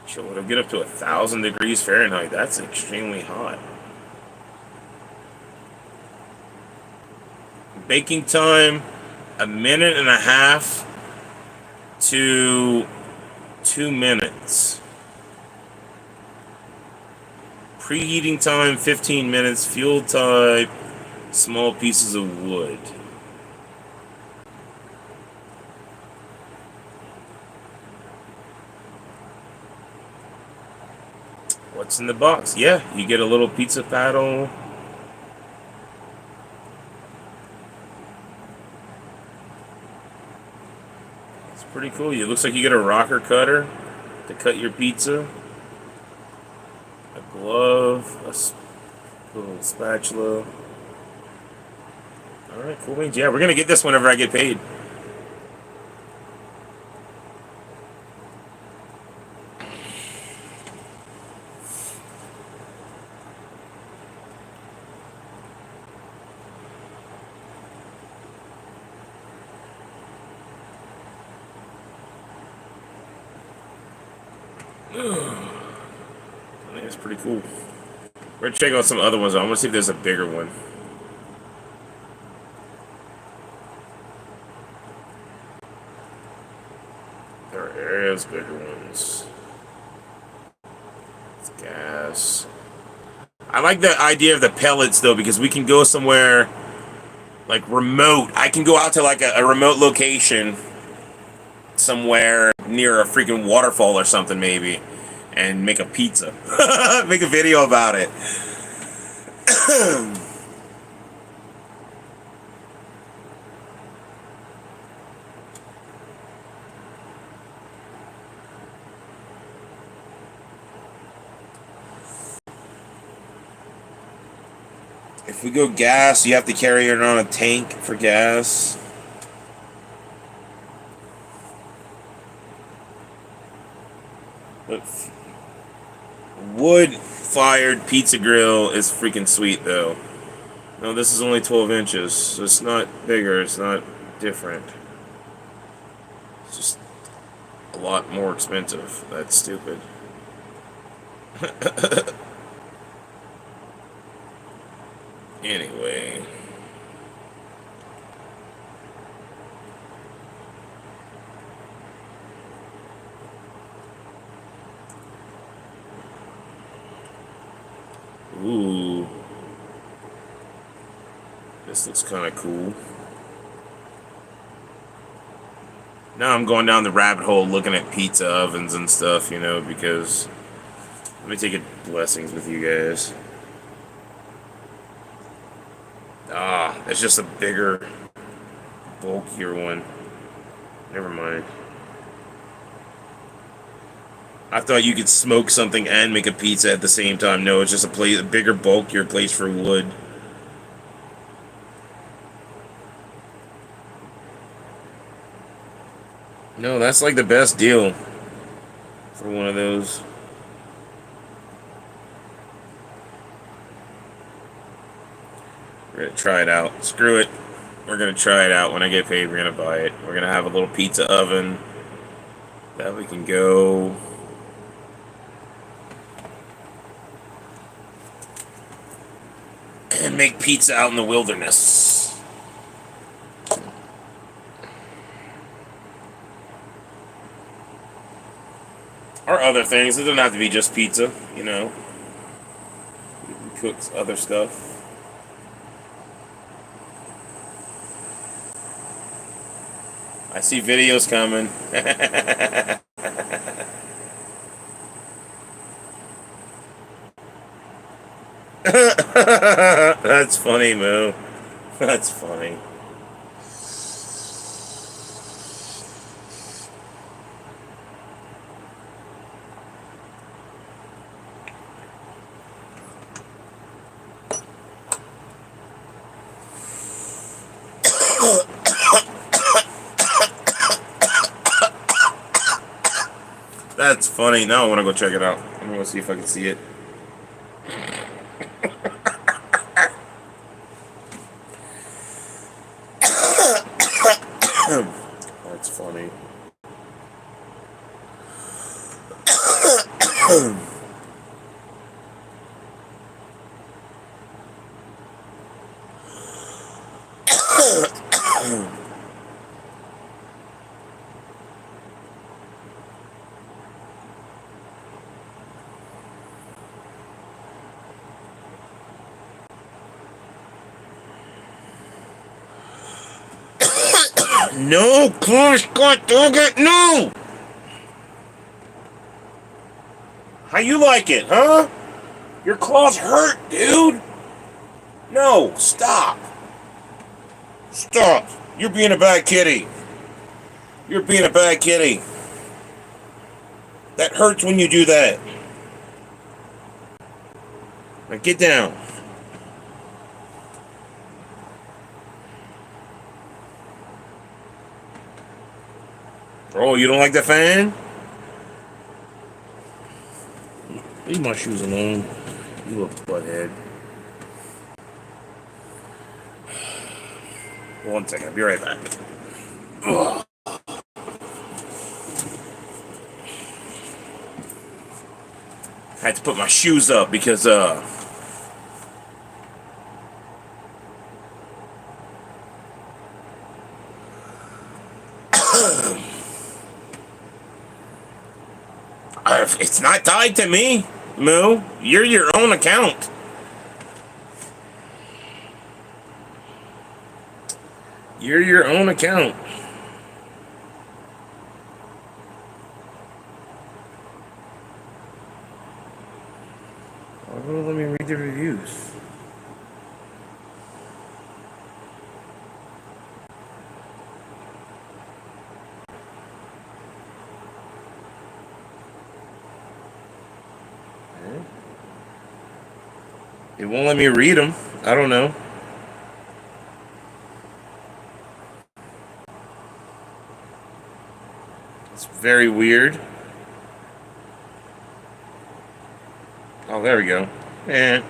Sure, it'll get up to 1,000 degrees Fahrenheit. That's extremely hot. Baking time, 1.5 minutes to 2 minutes. Preheating time, 15 minutes. Fuel type, small pieces of wood. What's in the box? Yeah, you get a little pizza paddle. It's pretty cool. It looks like you get a rocker cutter to cut your pizza. A glove, a little spatula. Alright, cool beans. Yeah, we're gonna get this whenever I get paid. I think it's pretty cool. We're gonna check out some other ones. I want to see if there's a bigger one. There is bigger ones. It's gas. I like the idea of the pellets though because we can go somewhere like remote. I can go out to like a remote location somewhere near a freaking waterfall or something maybe and make a pizza. Make a video about it. If we go gas, you have to carry it on a tank for gas. But wood-fired pizza grill is freaking sweet, though. No, this is only 12 inches, so it's not bigger, it's not different. It's just a lot more expensive. That's stupid. Anyway. Ooh. This looks kind of cool. Now I'm going down the rabbit hole looking at pizza ovens and stuff, you know, because... Let me take a blessings with you guys. Ah, it's just a bigger, bulkier one. Never mind. I thought you could smoke something and make a pizza at the same time. No, it's just a bigger, bulkier place for wood. No, that's like the best deal for one of those. We're gonna try it out. Screw it. We're gonna try it out. When I get paid, we're gonna buy it. We're gonna have a little pizza oven that we can go and make pizza out in the wilderness. Or other things. It doesn't have to be just pizza, you know. We can cook other stuff. I see videos coming. That's funny, Moo. That's funny. That's funny. Now I want to go check it out. I'm going to see if I can see it. That's funny. No, gosh, God dog it, no! How you like it, huh? Your claws hurt, dude! No, stop! Stop! You're being a bad kitty. You're being a bad kitty. That hurts when you do that. Now get down. Oh, you don't like the fan? Leave my shoes alone, you little butthead. One second, I'll be right back. Ugh. I had to put my shoes up because, it's not tied to me, Moo. You're your own account. You're your own account. Why won't it let me read the reviews? It won't let me read them. I don't know. It's very weird. Oh, there we go. Eh.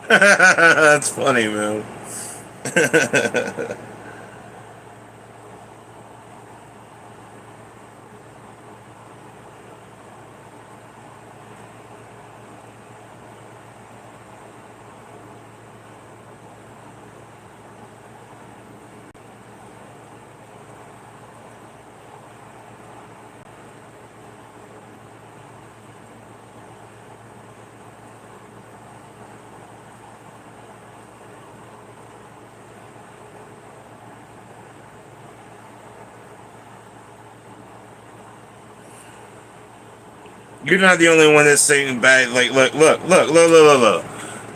That's funny, man. You're not the only one that's saying bad. Like, look.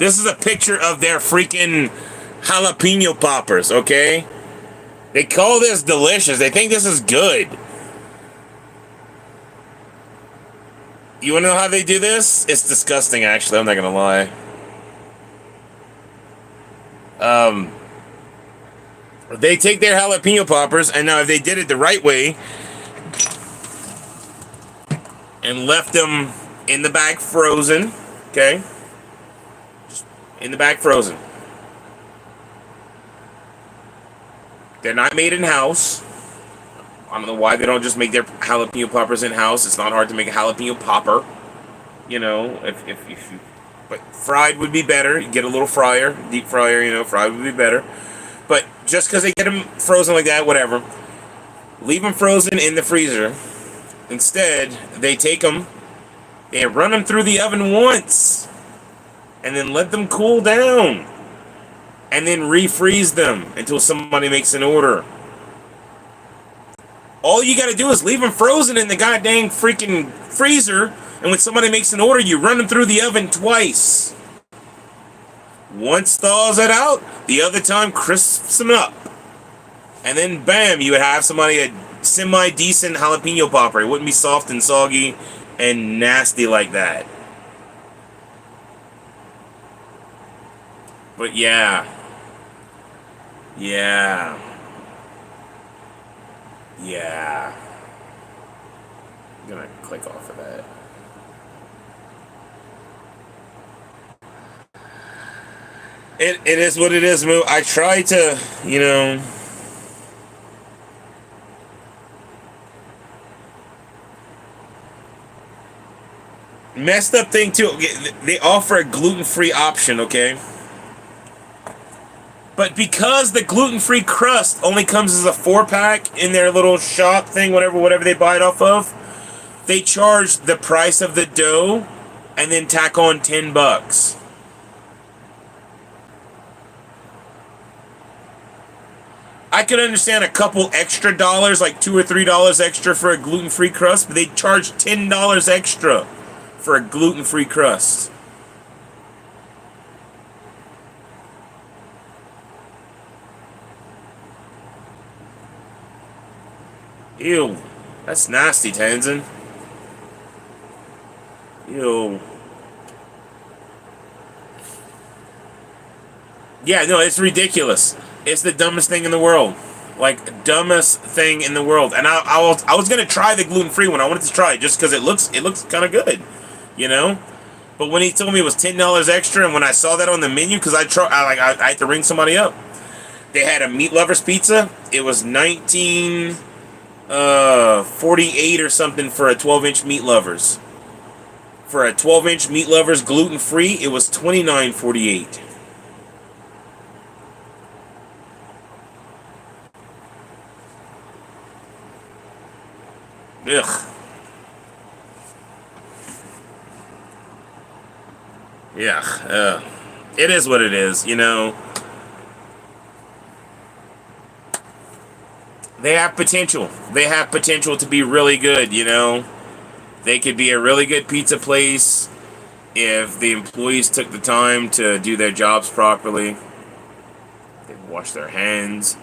This is a picture of their freaking jalapeno poppers, okay? They call this delicious. They think this is good. You wanna know how they do this? It's disgusting, actually. I'm not gonna lie. They take their jalapeno poppers, and now if they did it the right way and left them in the bag frozen, okay? Just in the bag frozen. They're not made in-house. I don't know why they don't just make their jalapeno poppers in-house. It's not hard to make a jalapeno popper. You know, if you... But fried would be better. You get a little fryer, deep fryer, you know, fried would be better. But just because they get them frozen like that, whatever. Leave them frozen in the freezer. Instead, they take them, they run them through the oven once, and then let them cool down. And then refreeze them until somebody makes an order. All you gotta do is leave them frozen in the goddamn freaking freezer, and when somebody makes an order, you run them through the oven twice. Once thaws it out, the other time crisps them up. And then bam, you would have somebody a semi-decent jalapeno popper. It wouldn't be soft and soggy and nasty like that. But yeah. Yeah. I'm gonna click off of that. It is what it is, Moo. I try to, you know... Messed up thing, too. They offer a gluten-free option, okay? But because the gluten-free crust only comes as a 4-pack in their little shop thing, whatever they buy it off of, they charge the price of the dough and then tack on $10. I could understand a couple extra dollars, like $2 or $3 extra for a gluten-free crust, but they charge $10 extra for a gluten-free crust. Ew. That's nasty, Tanzan. Ew. Yeah, no, it's ridiculous. It's the dumbest thing in the world. Like, dumbest thing in the world. And I was gonna try the gluten-free one. I wanted to try it just because it looks kind of good, you know. But when he told me it was $10 extra, and when I saw that on the menu, because I had to ring somebody up. They had a meat lovers pizza. It was $19.48 or something for a 12-inch meat lovers. For a 12-inch meat lovers gluten-free, it was $29.48. Ugh. Yeah. It is what it is, you know. They have potential. They have potential to be really good, you know. They could be a really good pizza place if the employees took the time to do their jobs properly. They washed their hands,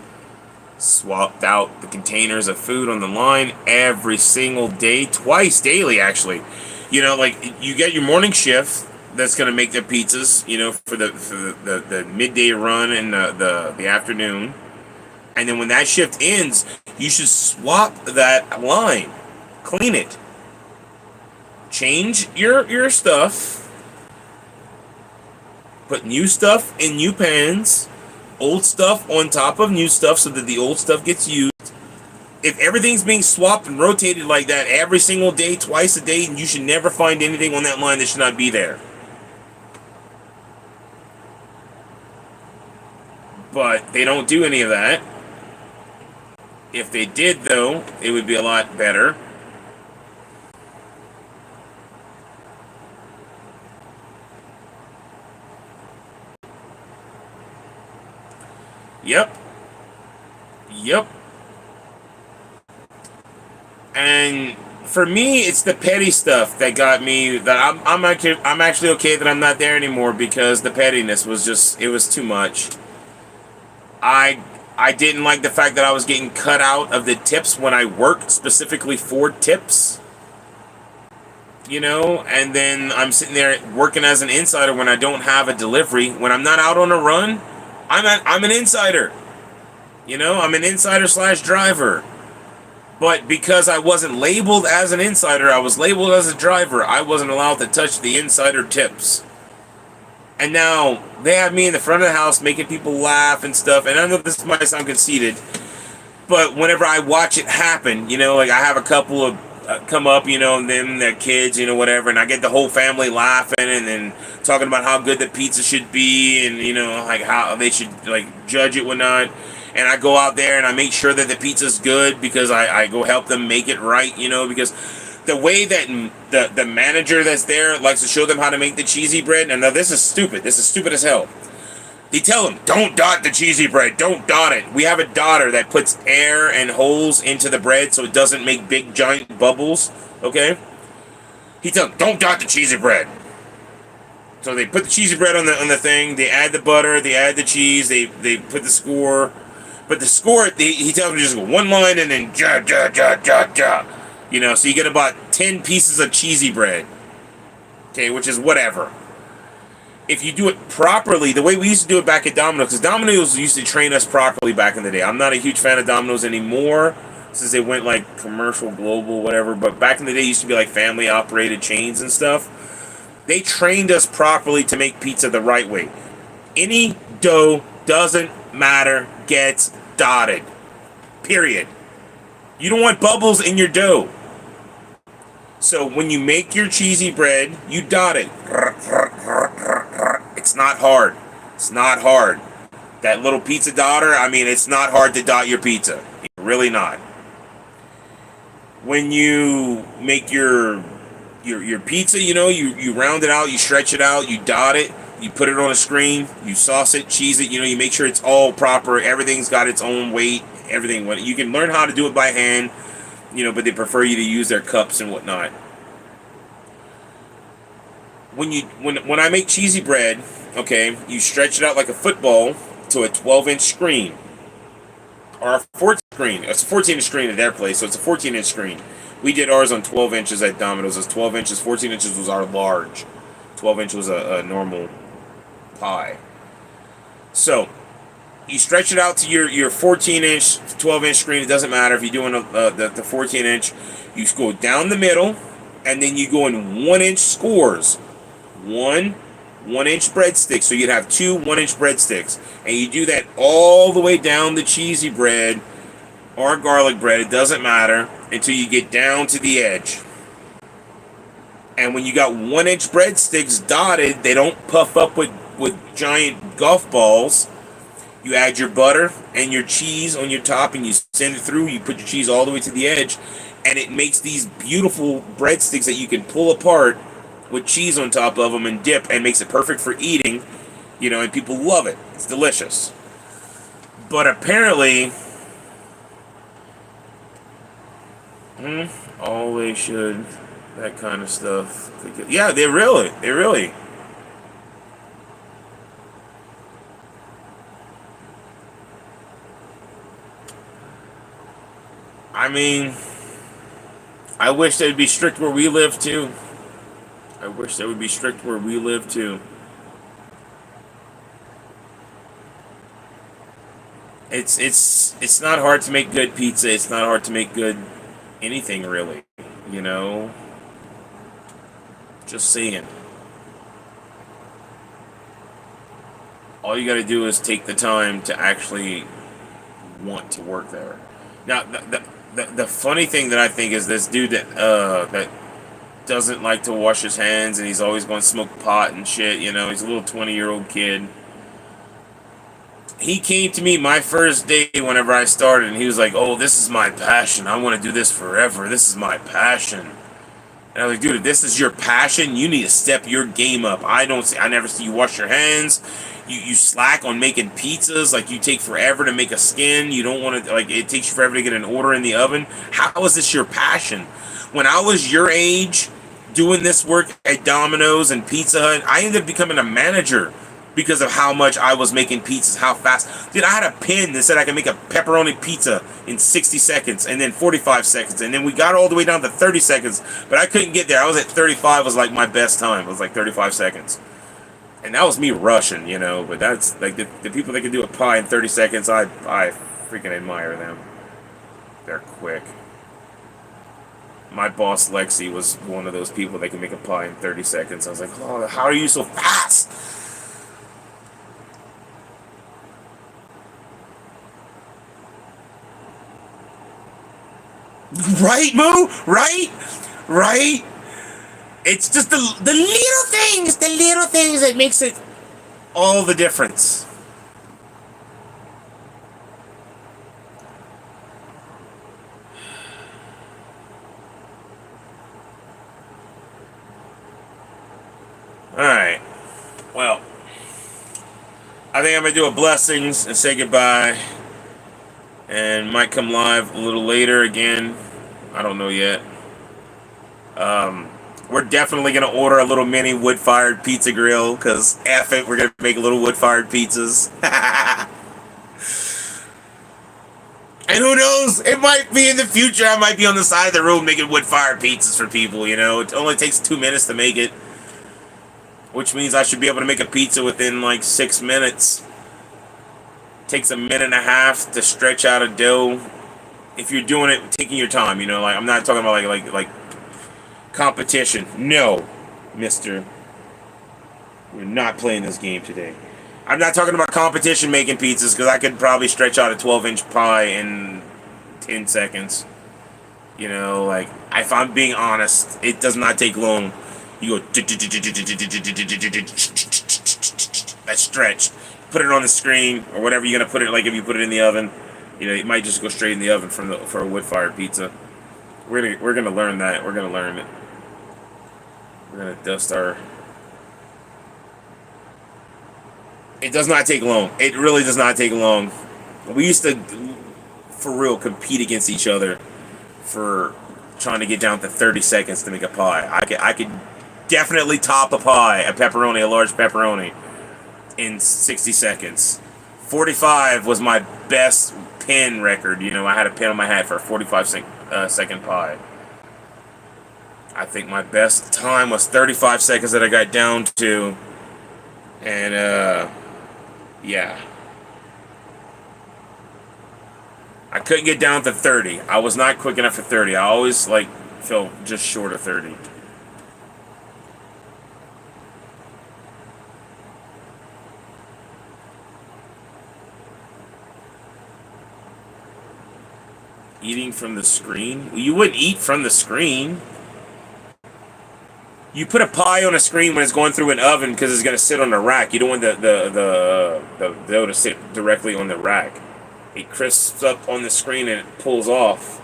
swapped out the containers of food on the line every single day, twice daily actually. You know, like you get your morning shift that's gonna make their pizzas, you know, for the midday run and the afternoon. And then when that shift ends, you should swap that line. Clean it. Change your stuff. Put new stuff in new pans, old stuff on top of new stuff so that the old stuff gets used. If everything's being swapped and rotated like that every single day, twice a day, you should never find anything on that line that should not be there. But they don't do any of that. If they did, though, it would be a lot better. Yep. Yep. And for me, it's the petty stuff that got me. That I'm actually okay that I'm not there anymore, because the pettiness was just, it was too much. I I didn't like the fact that I was getting cut out of the tips when I worked specifically for tips. You know, and then I'm sitting there working as an insider when I don't have a delivery. When I'm not out on a run, I'm an insider. You know, I'm an insider slash driver. But because I wasn't labeled as an insider, I was labeled as a driver. I wasn't allowed to touch the insider tips. And now they have me in the front of the house making people laugh and stuff. And I know this might sound conceited, but whenever I watch it happen, you know, like I have a couple of come up, you know, and then their kids, you know, whatever, and I get the whole family laughing and then talking about how good the pizza should be, and you know, like how they should like judge it, whatnot. And I go out there and I make sure that the pizza's good because I go help them make it right, you know, because the way that the manager that's there likes to show them how to make the cheesy bread. And now this is stupid. This is stupid as hell. They tell them, don't dot the cheesy bread. Don't dot it. We have a dotter that puts air and holes into the bread so it doesn't make big giant bubbles. Okay? He tells them, don't dot the cheesy bread. So they put the cheesy bread on the thing. They add the butter. They add the cheese. They put the score. But the score, he tells them just go one line and then ja ja ja ja ja. You know, so you get about 10 pieces of cheesy bread. Okay, which is whatever. If you do it properly, the way we used to do it back at Domino's, because Domino's used to train us properly back in the day. I'm not a huge fan of Domino's anymore, since they went like commercial, global, whatever. But back in the day, it used to be like family-operated chains and stuff. They trained us properly to make pizza the right way. Any dough, doesn't matter, gets dotted. Period. You don't want bubbles in your dough. So when you make your cheesy bread, you dot it. It's not hard. It's not hard. That little pizza dotter, I mean, it's not hard to dot your pizza. Really not. When you make your pizza, you know, you round it out, you stretch it out, you dot it, you put it on a screen, you sauce it, cheese it, you know, you make sure it's all proper, everything's got its own weight, everything. You can learn how to do it by hand, you know, but they prefer you to use their cups and whatnot. When I make cheesy bread, okay, you stretch it out like a football to a 12-inch screen. Or a 14 screen. It's a 14-inch screen at their place, so it's a 14-inch screen. We did ours on 12 inches at Domino's. It's 12 inches. 14 inches was our large. 12 inch was a normal pie. So, you stretch it out to your 14-inch, 12-inch screen. It doesn't matter if you're doing the 14-inch. You go down the middle, and then you go in 1-inch scores. One 1-inch breadstick. So you'd have two 1-inch breadsticks. And you do that all the way down the cheesy bread or garlic bread. It doesn't matter until you get down to the edge. And when you got 1-inch breadsticks dotted, they don't puff up with giant golf balls. You add your butter and your cheese on your top and you send it through. You put your cheese all the way to the edge. And it makes these beautiful breadsticks that you can pull apart with cheese on top of them and dip, and makes it perfect for eating, you know, and people love it. It's delicious. But apparently, always should, that kind of stuff. Yeah, they really. I mean, I wish they'd be strict where we live too. I wish they would be strict where we live too. It's not hard to make good pizza. It's not hard to make good anything really. You know, just saying. All you got to do is take the time to actually want to work there. Now, the funny thing that I think is this dude that doesn't like to wash his hands, and he's always going to smoke pot and shit. You know, he's a little 20-year-old kid. He came to me my first day whenever I started, and he was like, "Oh, this is my passion. I want to do this forever. This is my passion." And I was like, "Dude, if this is your passion, you need to step your game up. I never see you wash your hands. You slack on making pizzas. Like, you take forever to make a skin. You don't want to, like, it takes you forever to get an order in the oven. How is this your passion?" When I was your age, doing this work at Domino's and Pizza Hut, I ended up becoming a manager because of how much I was making pizzas, how fast. Dude, I had a pin that said I could make a pepperoni pizza in 60 seconds and then 45 seconds. And then we got all the way down to 30 seconds, but I couldn't get there. I was at 35, was like my best time. It was like 35 seconds. And that was me rushing, you know, but that's like the people that can do a pie in 30 seconds, I freaking admire them. They're quick. My boss, Lexi, was one of those people that can make a pie in 30 seconds. I was like, "Oh, how are you so fast?" Right, Moo? Right? Right? It's just the little things that makes it all the difference. Alright. Well, I think I'm going to do a blessings and say goodbye. And might come live a little later again. I don't know yet. We're definitely going to order a little mini wood-fired pizza grill, because F it, we're going to make little wood-fired pizzas. And who knows, it might be in the future, I might be on the side of the road making wood-fired pizzas for people, you know. It only takes 2 minutes to make it, which means I should be able to make a pizza within like 6 minutes. Takes a minute and a half to stretch out a dough. If you're doing it, taking your time, you know, like I'm not talking about like competition. No, mister. We're not playing this game today. I'm not talking about competition making pizzas, because I could probably stretch out a 12-inch pie in 10 seconds. You know, like, if I'm being honest, it does not take long. You go, that stretch. Put it on the screen, or whatever you're going to put it, like if you put it in the oven. You know, it might just go straight in the oven for a wood-fired pizza. We're gonna learn that. We're gonna learn it. We're gonna dust our. It does not take long. It really does not take long. We used to, for real, compete against each other for trying to get down to 30 seconds to make a pie. I could definitely top a pie, a large pepperoni, in 60 seconds. 45 was my best pin record. You know, I had a pin on my hat for a 45-second pie. I think my best time was 35 seconds that I got down to. And, yeah. I couldn't get down to 30. I was not quick enough for 30. I always, like, fell just short of 30. Eating from the screen? You wouldn't eat from the screen. You put a pie on a screen when it's going through an oven because it's going to sit on the rack. You don't want the dough to sit directly on the rack. It crisps up on the screen and it pulls off.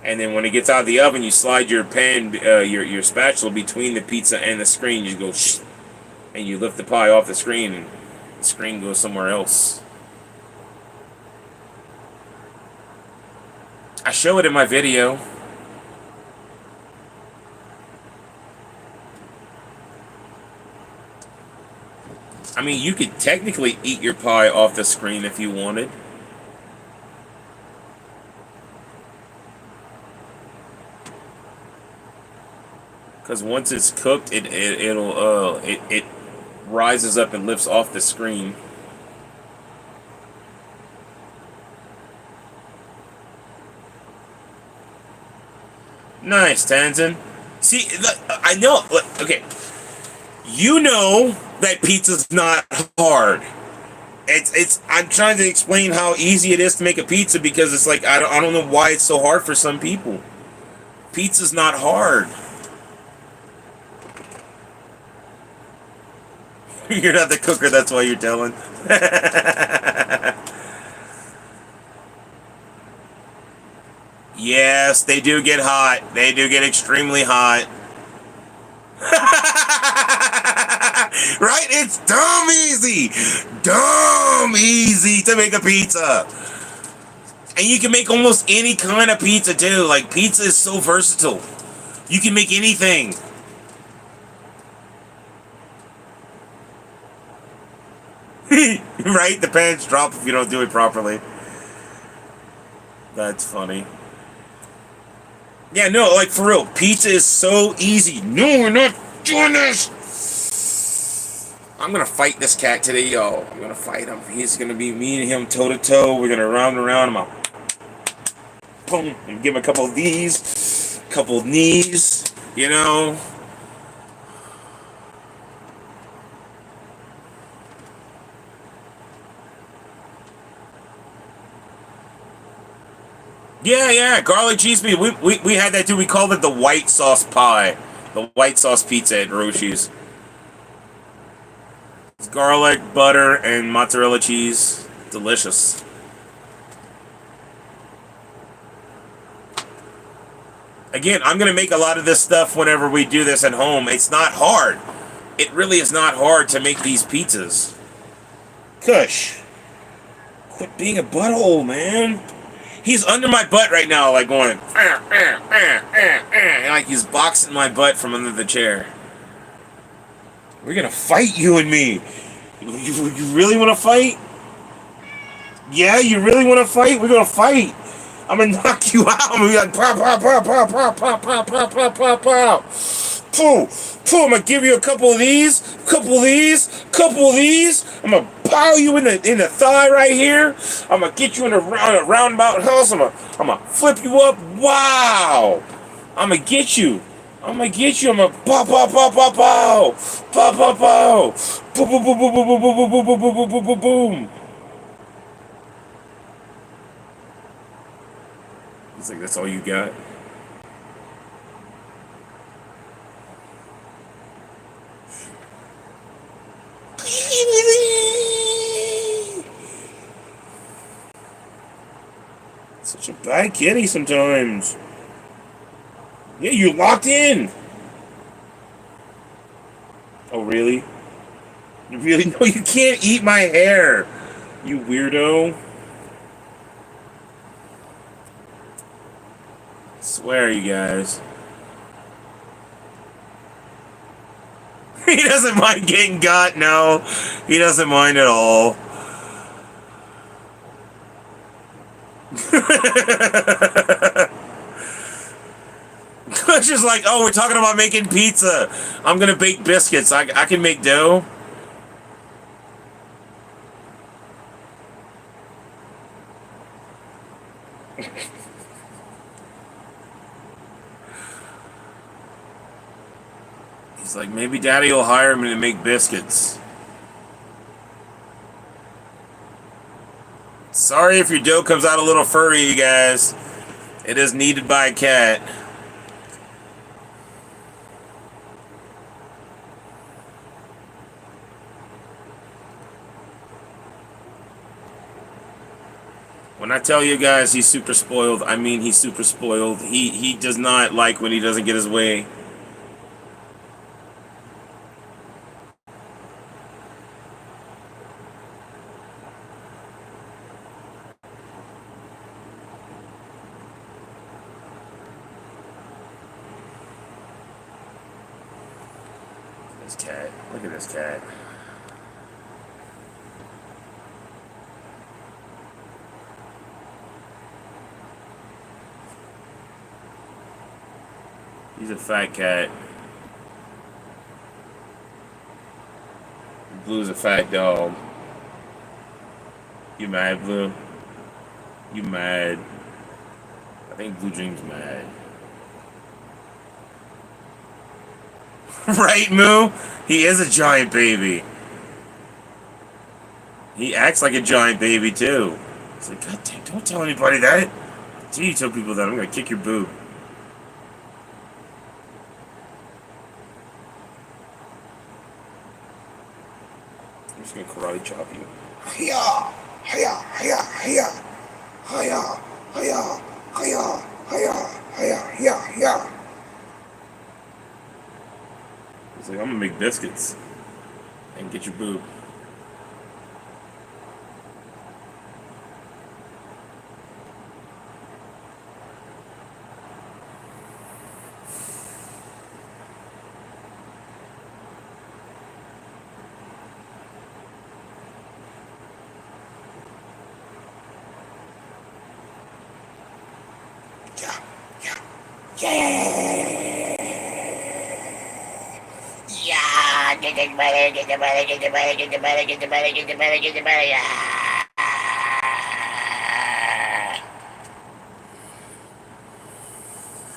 And then when it gets out of the oven, you slide your pan, your spatula between the pizza and the screen. You go shh, and you lift the pie off the screen, and the screen goes somewhere else. I show it in my video. I mean, you could technically eat your pie off the screen if you wanted. Because once it's cooked, it rises up and lifts off the screen. Nice, Tanzan. See, look, I know. Look, okay, you know that pizza's not hard. I'm trying to explain how easy it is to make a pizza because it's like I don't know why it's so hard for some people. Pizza's not hard. You're not the cooker, that's why you're telling. Yes, they do get hot. They do get extremely hot. Right? It's dumb easy. Dumb easy to make a pizza. And you can make almost any kind of pizza too. Like, pizza is so versatile. You can make anything. Right? The pants drop if you don't do it properly. That's funny. Yeah, no, like, for real. Pizza is so easy. No, we're not doing this. I'm gonna fight this cat today, y'all. I'm gonna fight him. He's gonna be me and him toe to toe. We're gonna round and round. I'm gonna boom, and give him a couple of these, couple of knees, you know. Yeah, garlic cheese pizza. We had that too. We called it the white sauce pie, the white sauce pizza at Roshi's. It's garlic, butter, and mozzarella cheese. Delicious. Again, I'm gonna make a lot of this stuff whenever we do this at home. It's not hard. It really is not hard to make these pizzas. Kush, quit being a butthole, man. He's under my butt right now, like going, and like he's boxing my butt from under the chair. We're gonna fight, you and me. You really want to fight? Yeah, you really want to fight? We're gonna fight. I'm gonna knock you out. I'm gonna be like, pow, pow, pow, pow, pow, pow, pow, pow, pow, pow, pow. Pooh, pooh. I'm gonna give you a couple of these, couple of these, couple of these. I'm gonna pow you in the thigh right here. I'm gonna get you in a roundabout house. I'm gonna flip you up. Wow. I'm gonna get you. I'm gonna get you. I'm gonna pow, pow, pow, pow, pow, pow, pow, pow, boom, boom, boom, boom, boom, boom, boom, boom, boom, boom, boom, boom, boom. It's like, that's all you got? Such a bad kitty sometimes. Yeah, you're locked in. Oh, really? You really? No, you can't eat my hair, you weirdo. I swear, you guys. He doesn't mind getting got, no. He doesn't mind at all. It's just like, oh, we're talking about making pizza. I'm gonna bake biscuits. I can make dough. He's like, maybe Daddy will hire me to make biscuits. Sorry if your dough comes out a little furry, you guys. It is kneaded by a cat. When I tell you guys he's super spoiled, I mean he's super spoiled. He does not like when he doesn't get his way. This cat. Look at this cat. He's a fat cat. Blue's a fat dog. You mad, Blue? You mad? I think Blue Dream's mad. Right, Moo? He is a giant baby. He acts like a giant baby too. It's like, God damn, don't tell anybody that. Gee, you tell people that, I'm gonna kick your boob. I'm just gonna karate chop you. Hiya! Hiya! Hiya! Hiya! Hiya! Hiya! Hiya! Hiya! Hiya! Hiya! Hiya! It's like, I'm gonna make biscuits and get your boob. Yeah, get the money, get the money, get the money, get the money, get the money, get the money, get the money, yeah.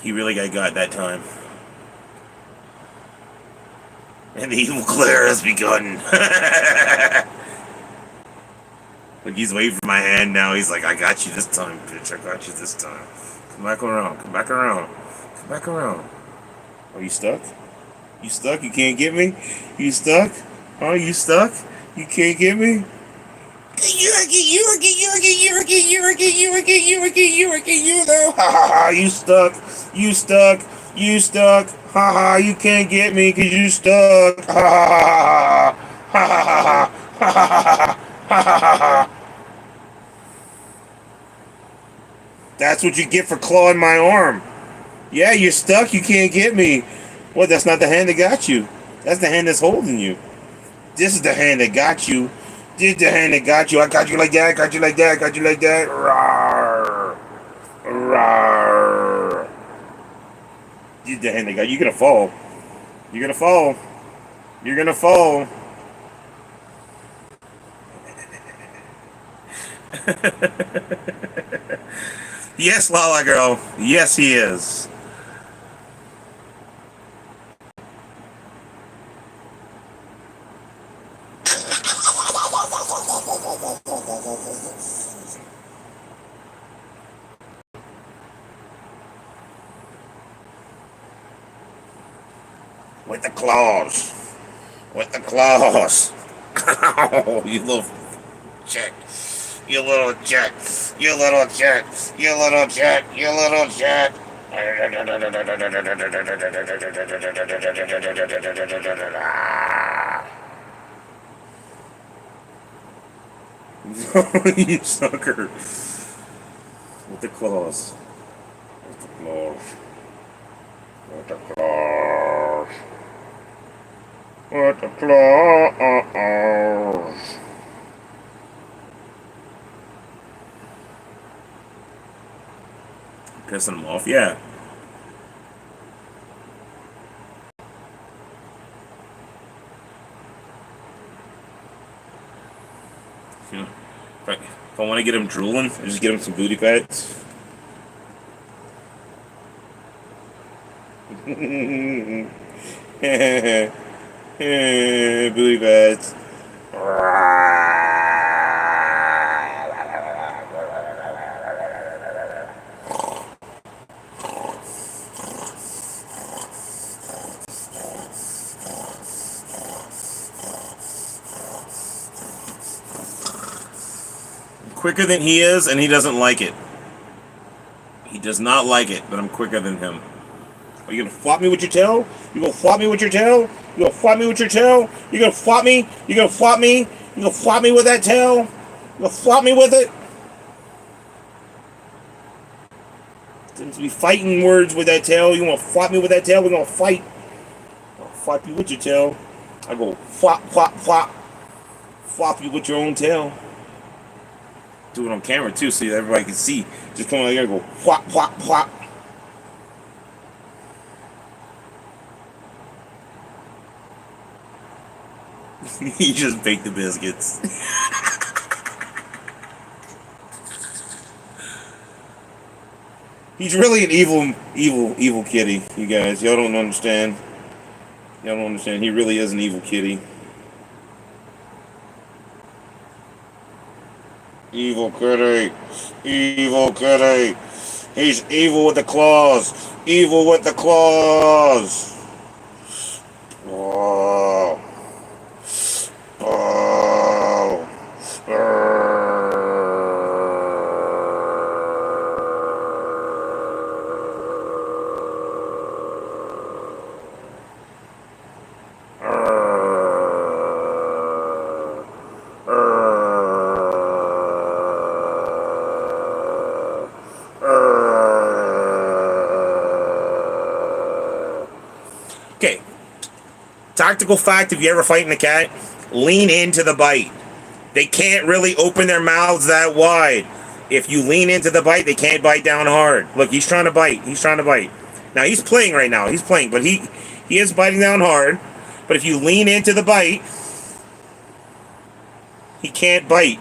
He really got that time. And the evil glare has begun. Like, he's waiting for my hand now. He's like, I got you this time, bitch. I got you this time. Come back around. Come back around. Come back around. Are you stuck? You stuck? You can't get me? You stuck? Oh, you stuck? You can't get me? You stuck. You stuck. You stuck. Ha ha, you can't get me because you stuck. Ha ha ha ha ha ha ha ha. That's what you get for clawing my arm. Yeah, you're stuck. You can't get me. What? That's not the hand that got you. That's the hand that's holding you. This is the hand that got you. This is the hand that got you. I got you like that. Got you like that. Got you like that. Rawr. Rawr. This is the hand that got you. You're gonna fall. You're gonna fall. You're gonna fall. Yes, Lala girl. Yes, he is. With the claws. With the claws. Oh, you little chick. You little chick. You little chick. You little chick. You little chick. You sucker. With the claws. With the claws. With the claws. With the claws. Pissing him off, yeah. You know, if I want to get him drooling, I just get him some booty pats. Booty pads. Quicker than he is, and he doesn't like it. He does not like it, but I'm quicker than him. Are you gonna flop me with your tail? You gonna flop me with your tail? You gonna flop me with your tail? You gonna flop me? You gonna flop me? You gonna flop me with that tail? You gonna flop me with it? Seems to be fighting words with that tail. You wanna flop me with that tail? We're gonna fight. I'll flop you with your tail. I go flop, flop, flop. Flop you with your own tail. Do it on camera too, so everybody can see. Just come over here and go plop, plop, plop. He just baked the biscuits. He's really an evil kitty, you guys. Y'all don't understand. Y'all don't understand. He really is an evil kitty. Evil kitty. Evil kitty. He's evil with the claws. Evil with the claws. Oh. Oh. Okay. Tactical fact, if you ever fighting a cat, lean into the bite. They can't really open their mouths that wide. If you lean into the bite, they can't bite down hard. Look, he's trying to bite. He's trying to bite. Now, he's playing right now. He's playing, but he is biting down hard. But if you lean into the bite, he can't bite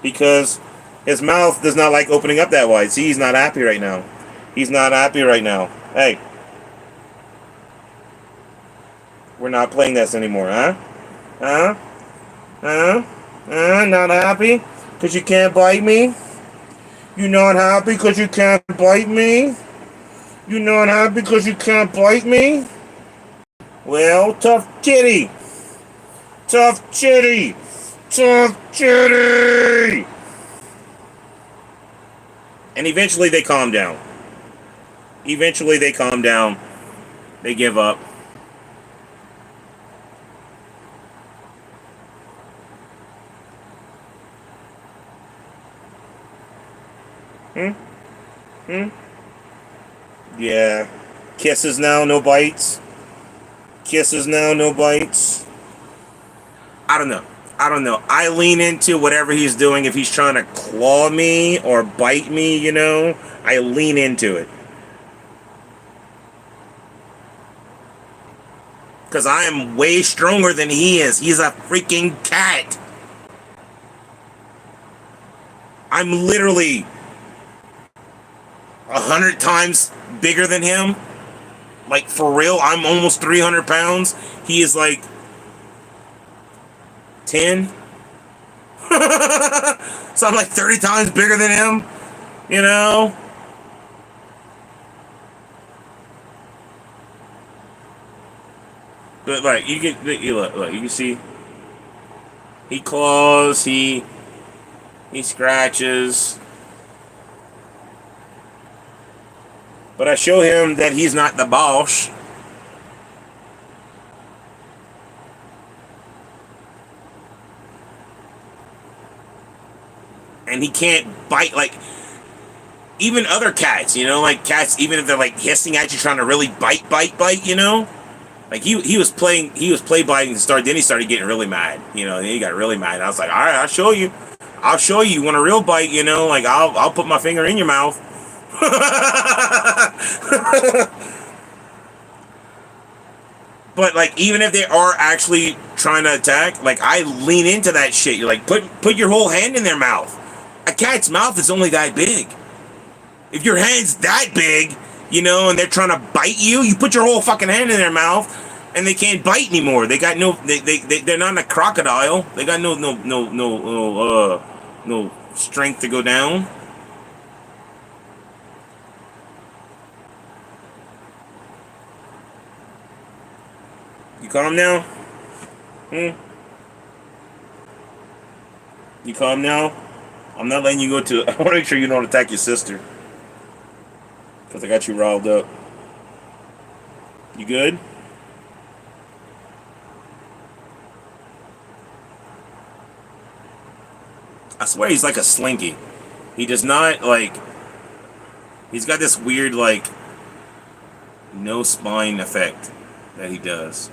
because his mouth does not like opening up that wide. See, he's not happy right now. He's not happy right now. Hey, we're not playing this anymore, huh? Huh? Huh? Not happy? Because you can't bite me? You not happy because you can't bite me? You not happy because you can't bite me? Well, tough kitty. Tough kitty. Tough kitty. And eventually they calm down. Eventually they calm down. They give up. Yeah. Kisses now, no bites. Kisses now, no bites. I don't know. I lean into whatever he's doing. If he's trying to claw me or bite me, I lean into it. Because I am way stronger than he is. He's a freaking cat. I'm literally 100 times bigger than him. Like, for real, I'm almost 300 pounds. He is like 10. So I'm like 30 times bigger than him. But like, look, you can see. He claws, he scratches. But I show him that he's not the boss. And he can't bite like even other cats, like cats, even if they're like hissing at you, trying to really bite. Like he was play biting to start, then he started getting really mad, and he got really mad. I was like, all right, I'll show you. You want a real bite, like I'll put my finger in your mouth. But like, even if they are actually trying to attack, like I lean into that shit. You're like, put your whole hand in their mouth. A cat's mouth is only that big. If your hand's that big, and they're trying to bite you, you put your whole fucking hand in their mouth, and they can't bite anymore. They got they're not a crocodile. They got no strength to go down. You calm now? You calm now? I'm not letting you go to. I want to make sure you don't attack your sister. Because I got you riled up. You good? I swear he's like a slinky. He does not, like... He's got this weird, like... no spine effect that he does.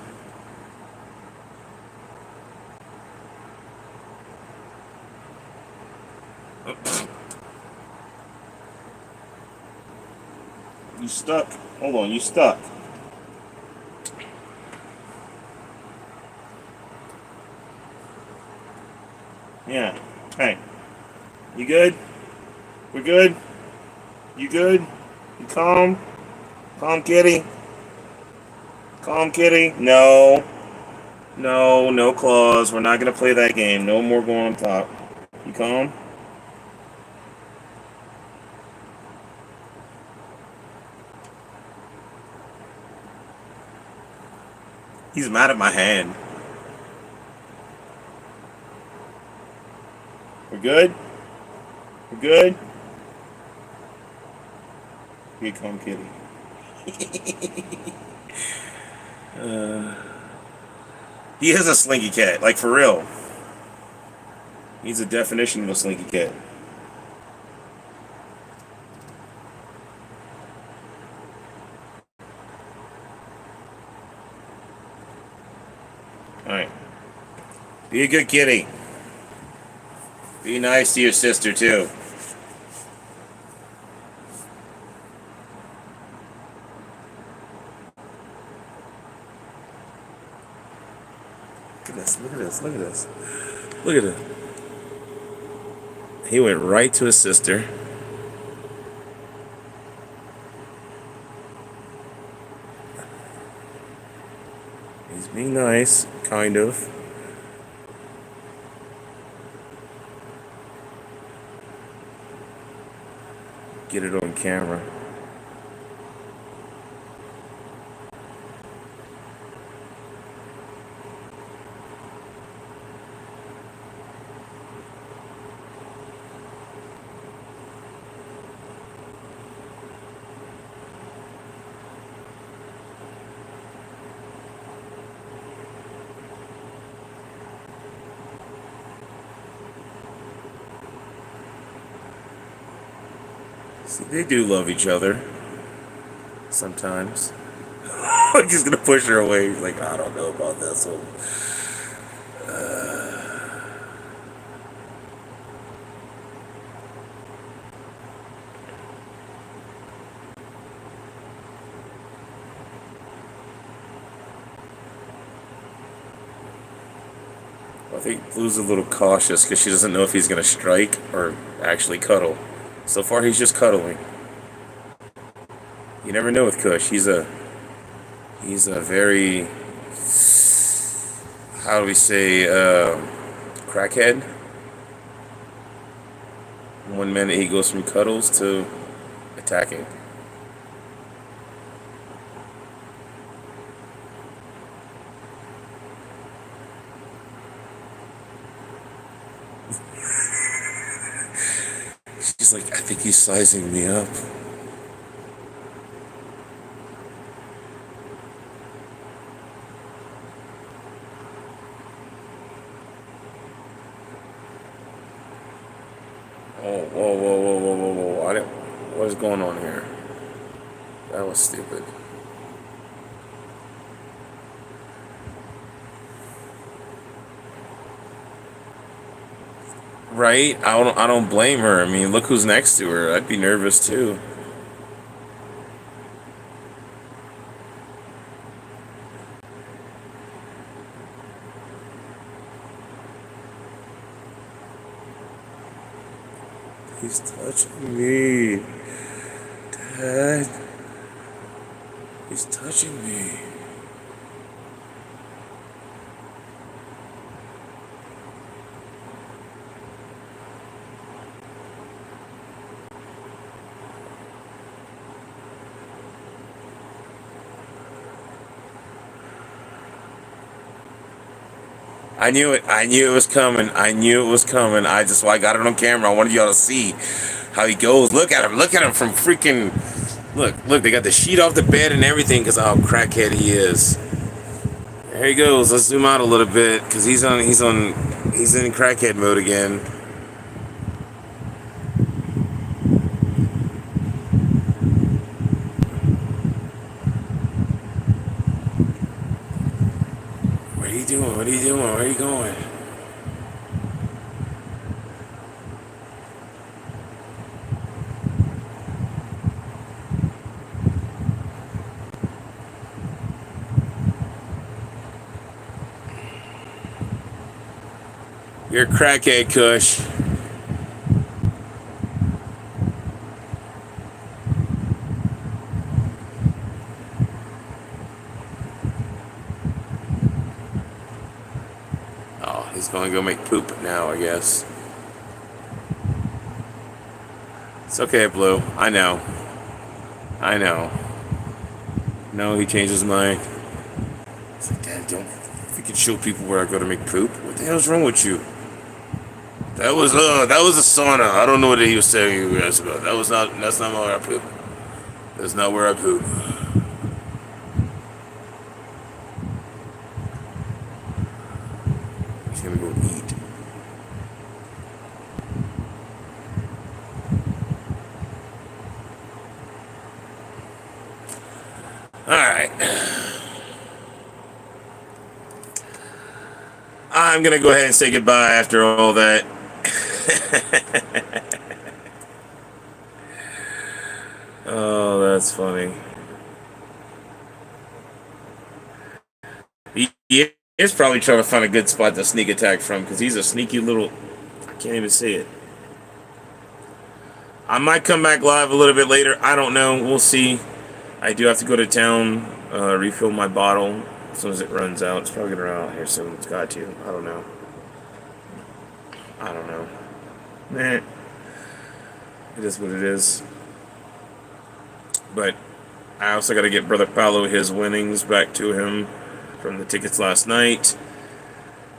You stuck. Hold on, you stuck. Yeah. Hey. You good? We're good? You good? You calm? Calm, kitty? Calm, kitty? No. No claws. We're not going to play that game. No more going on top. You calm? He's mad at my hand. We're good? We're good? Here come kitty. He is a slinky cat, like for real. He's a definition of a slinky cat. Alright. Be a good kitty. Be nice to your sister, too. Look at this, look at this, look at this. Look at it. He went right to his sister. He's being nice, kind of. Get it on camera. See, they do love each other. Sometimes. I'm just gonna push her away. He's like, I don't know about this one. I think Blue's a little cautious because she doesn't know if he's gonna strike or actually cuddle. So far, he's just cuddling. You never know with Kush. He's a very, how do we say, crackhead. One minute he goes from cuddles to attacking. She's like, I think he's sizing me up. Oh, whoa, whoa, whoa, whoa, whoa, whoa. What is going on here? That was stupid. Right? I don't blame her. I mean, look who's next to her. I'd be nervous too. He's touching me. Dad. He's touching me. I knew it. I knew it was coming. I knew it was coming. I got it on camera. I wanted y'all to see how he goes. Look at him. Look at him from freaking. Look. They got the sheet off the bed and everything because of how crackhead he is. There he goes. Let's zoom out a little bit because he's in crackhead mode again. What are you doing? What are you doing? Where are you going? You're a crackhead, Kush. Oh, he's going to go make poop now, I guess. It's okay, Blue. I know. I know. No, he changed his mind. It's like, Dad, don't freaking show people where I go to make poop. What the hell's wrong with you? That was a sauna. I don't know what he was telling you guys about. That's not where I poop. That's not where I poop. He's gonna go eat. Alright. I'm gonna go ahead and say goodbye after all that. Oh, that's funny. He is probably trying to find a good spot to sneak attack from, because he's a sneaky little... I can't even see it. I might come back live a little bit later. I don't know. We'll see. I do have to go to town, refill my bottle as soon as it runs out. It's probably going to run out here soon. It's got to. I don't know. It is what it is. But I also got to get Brother Paolo his winnings back to him from the tickets last night.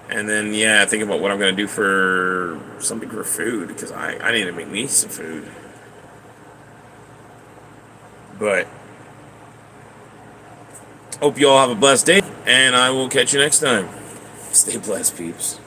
And then, yeah, think about what I'm going to do for something for food, because I need to make me some food. But hope you all have a blessed day, and I will catch you next time. Stay blessed, peeps.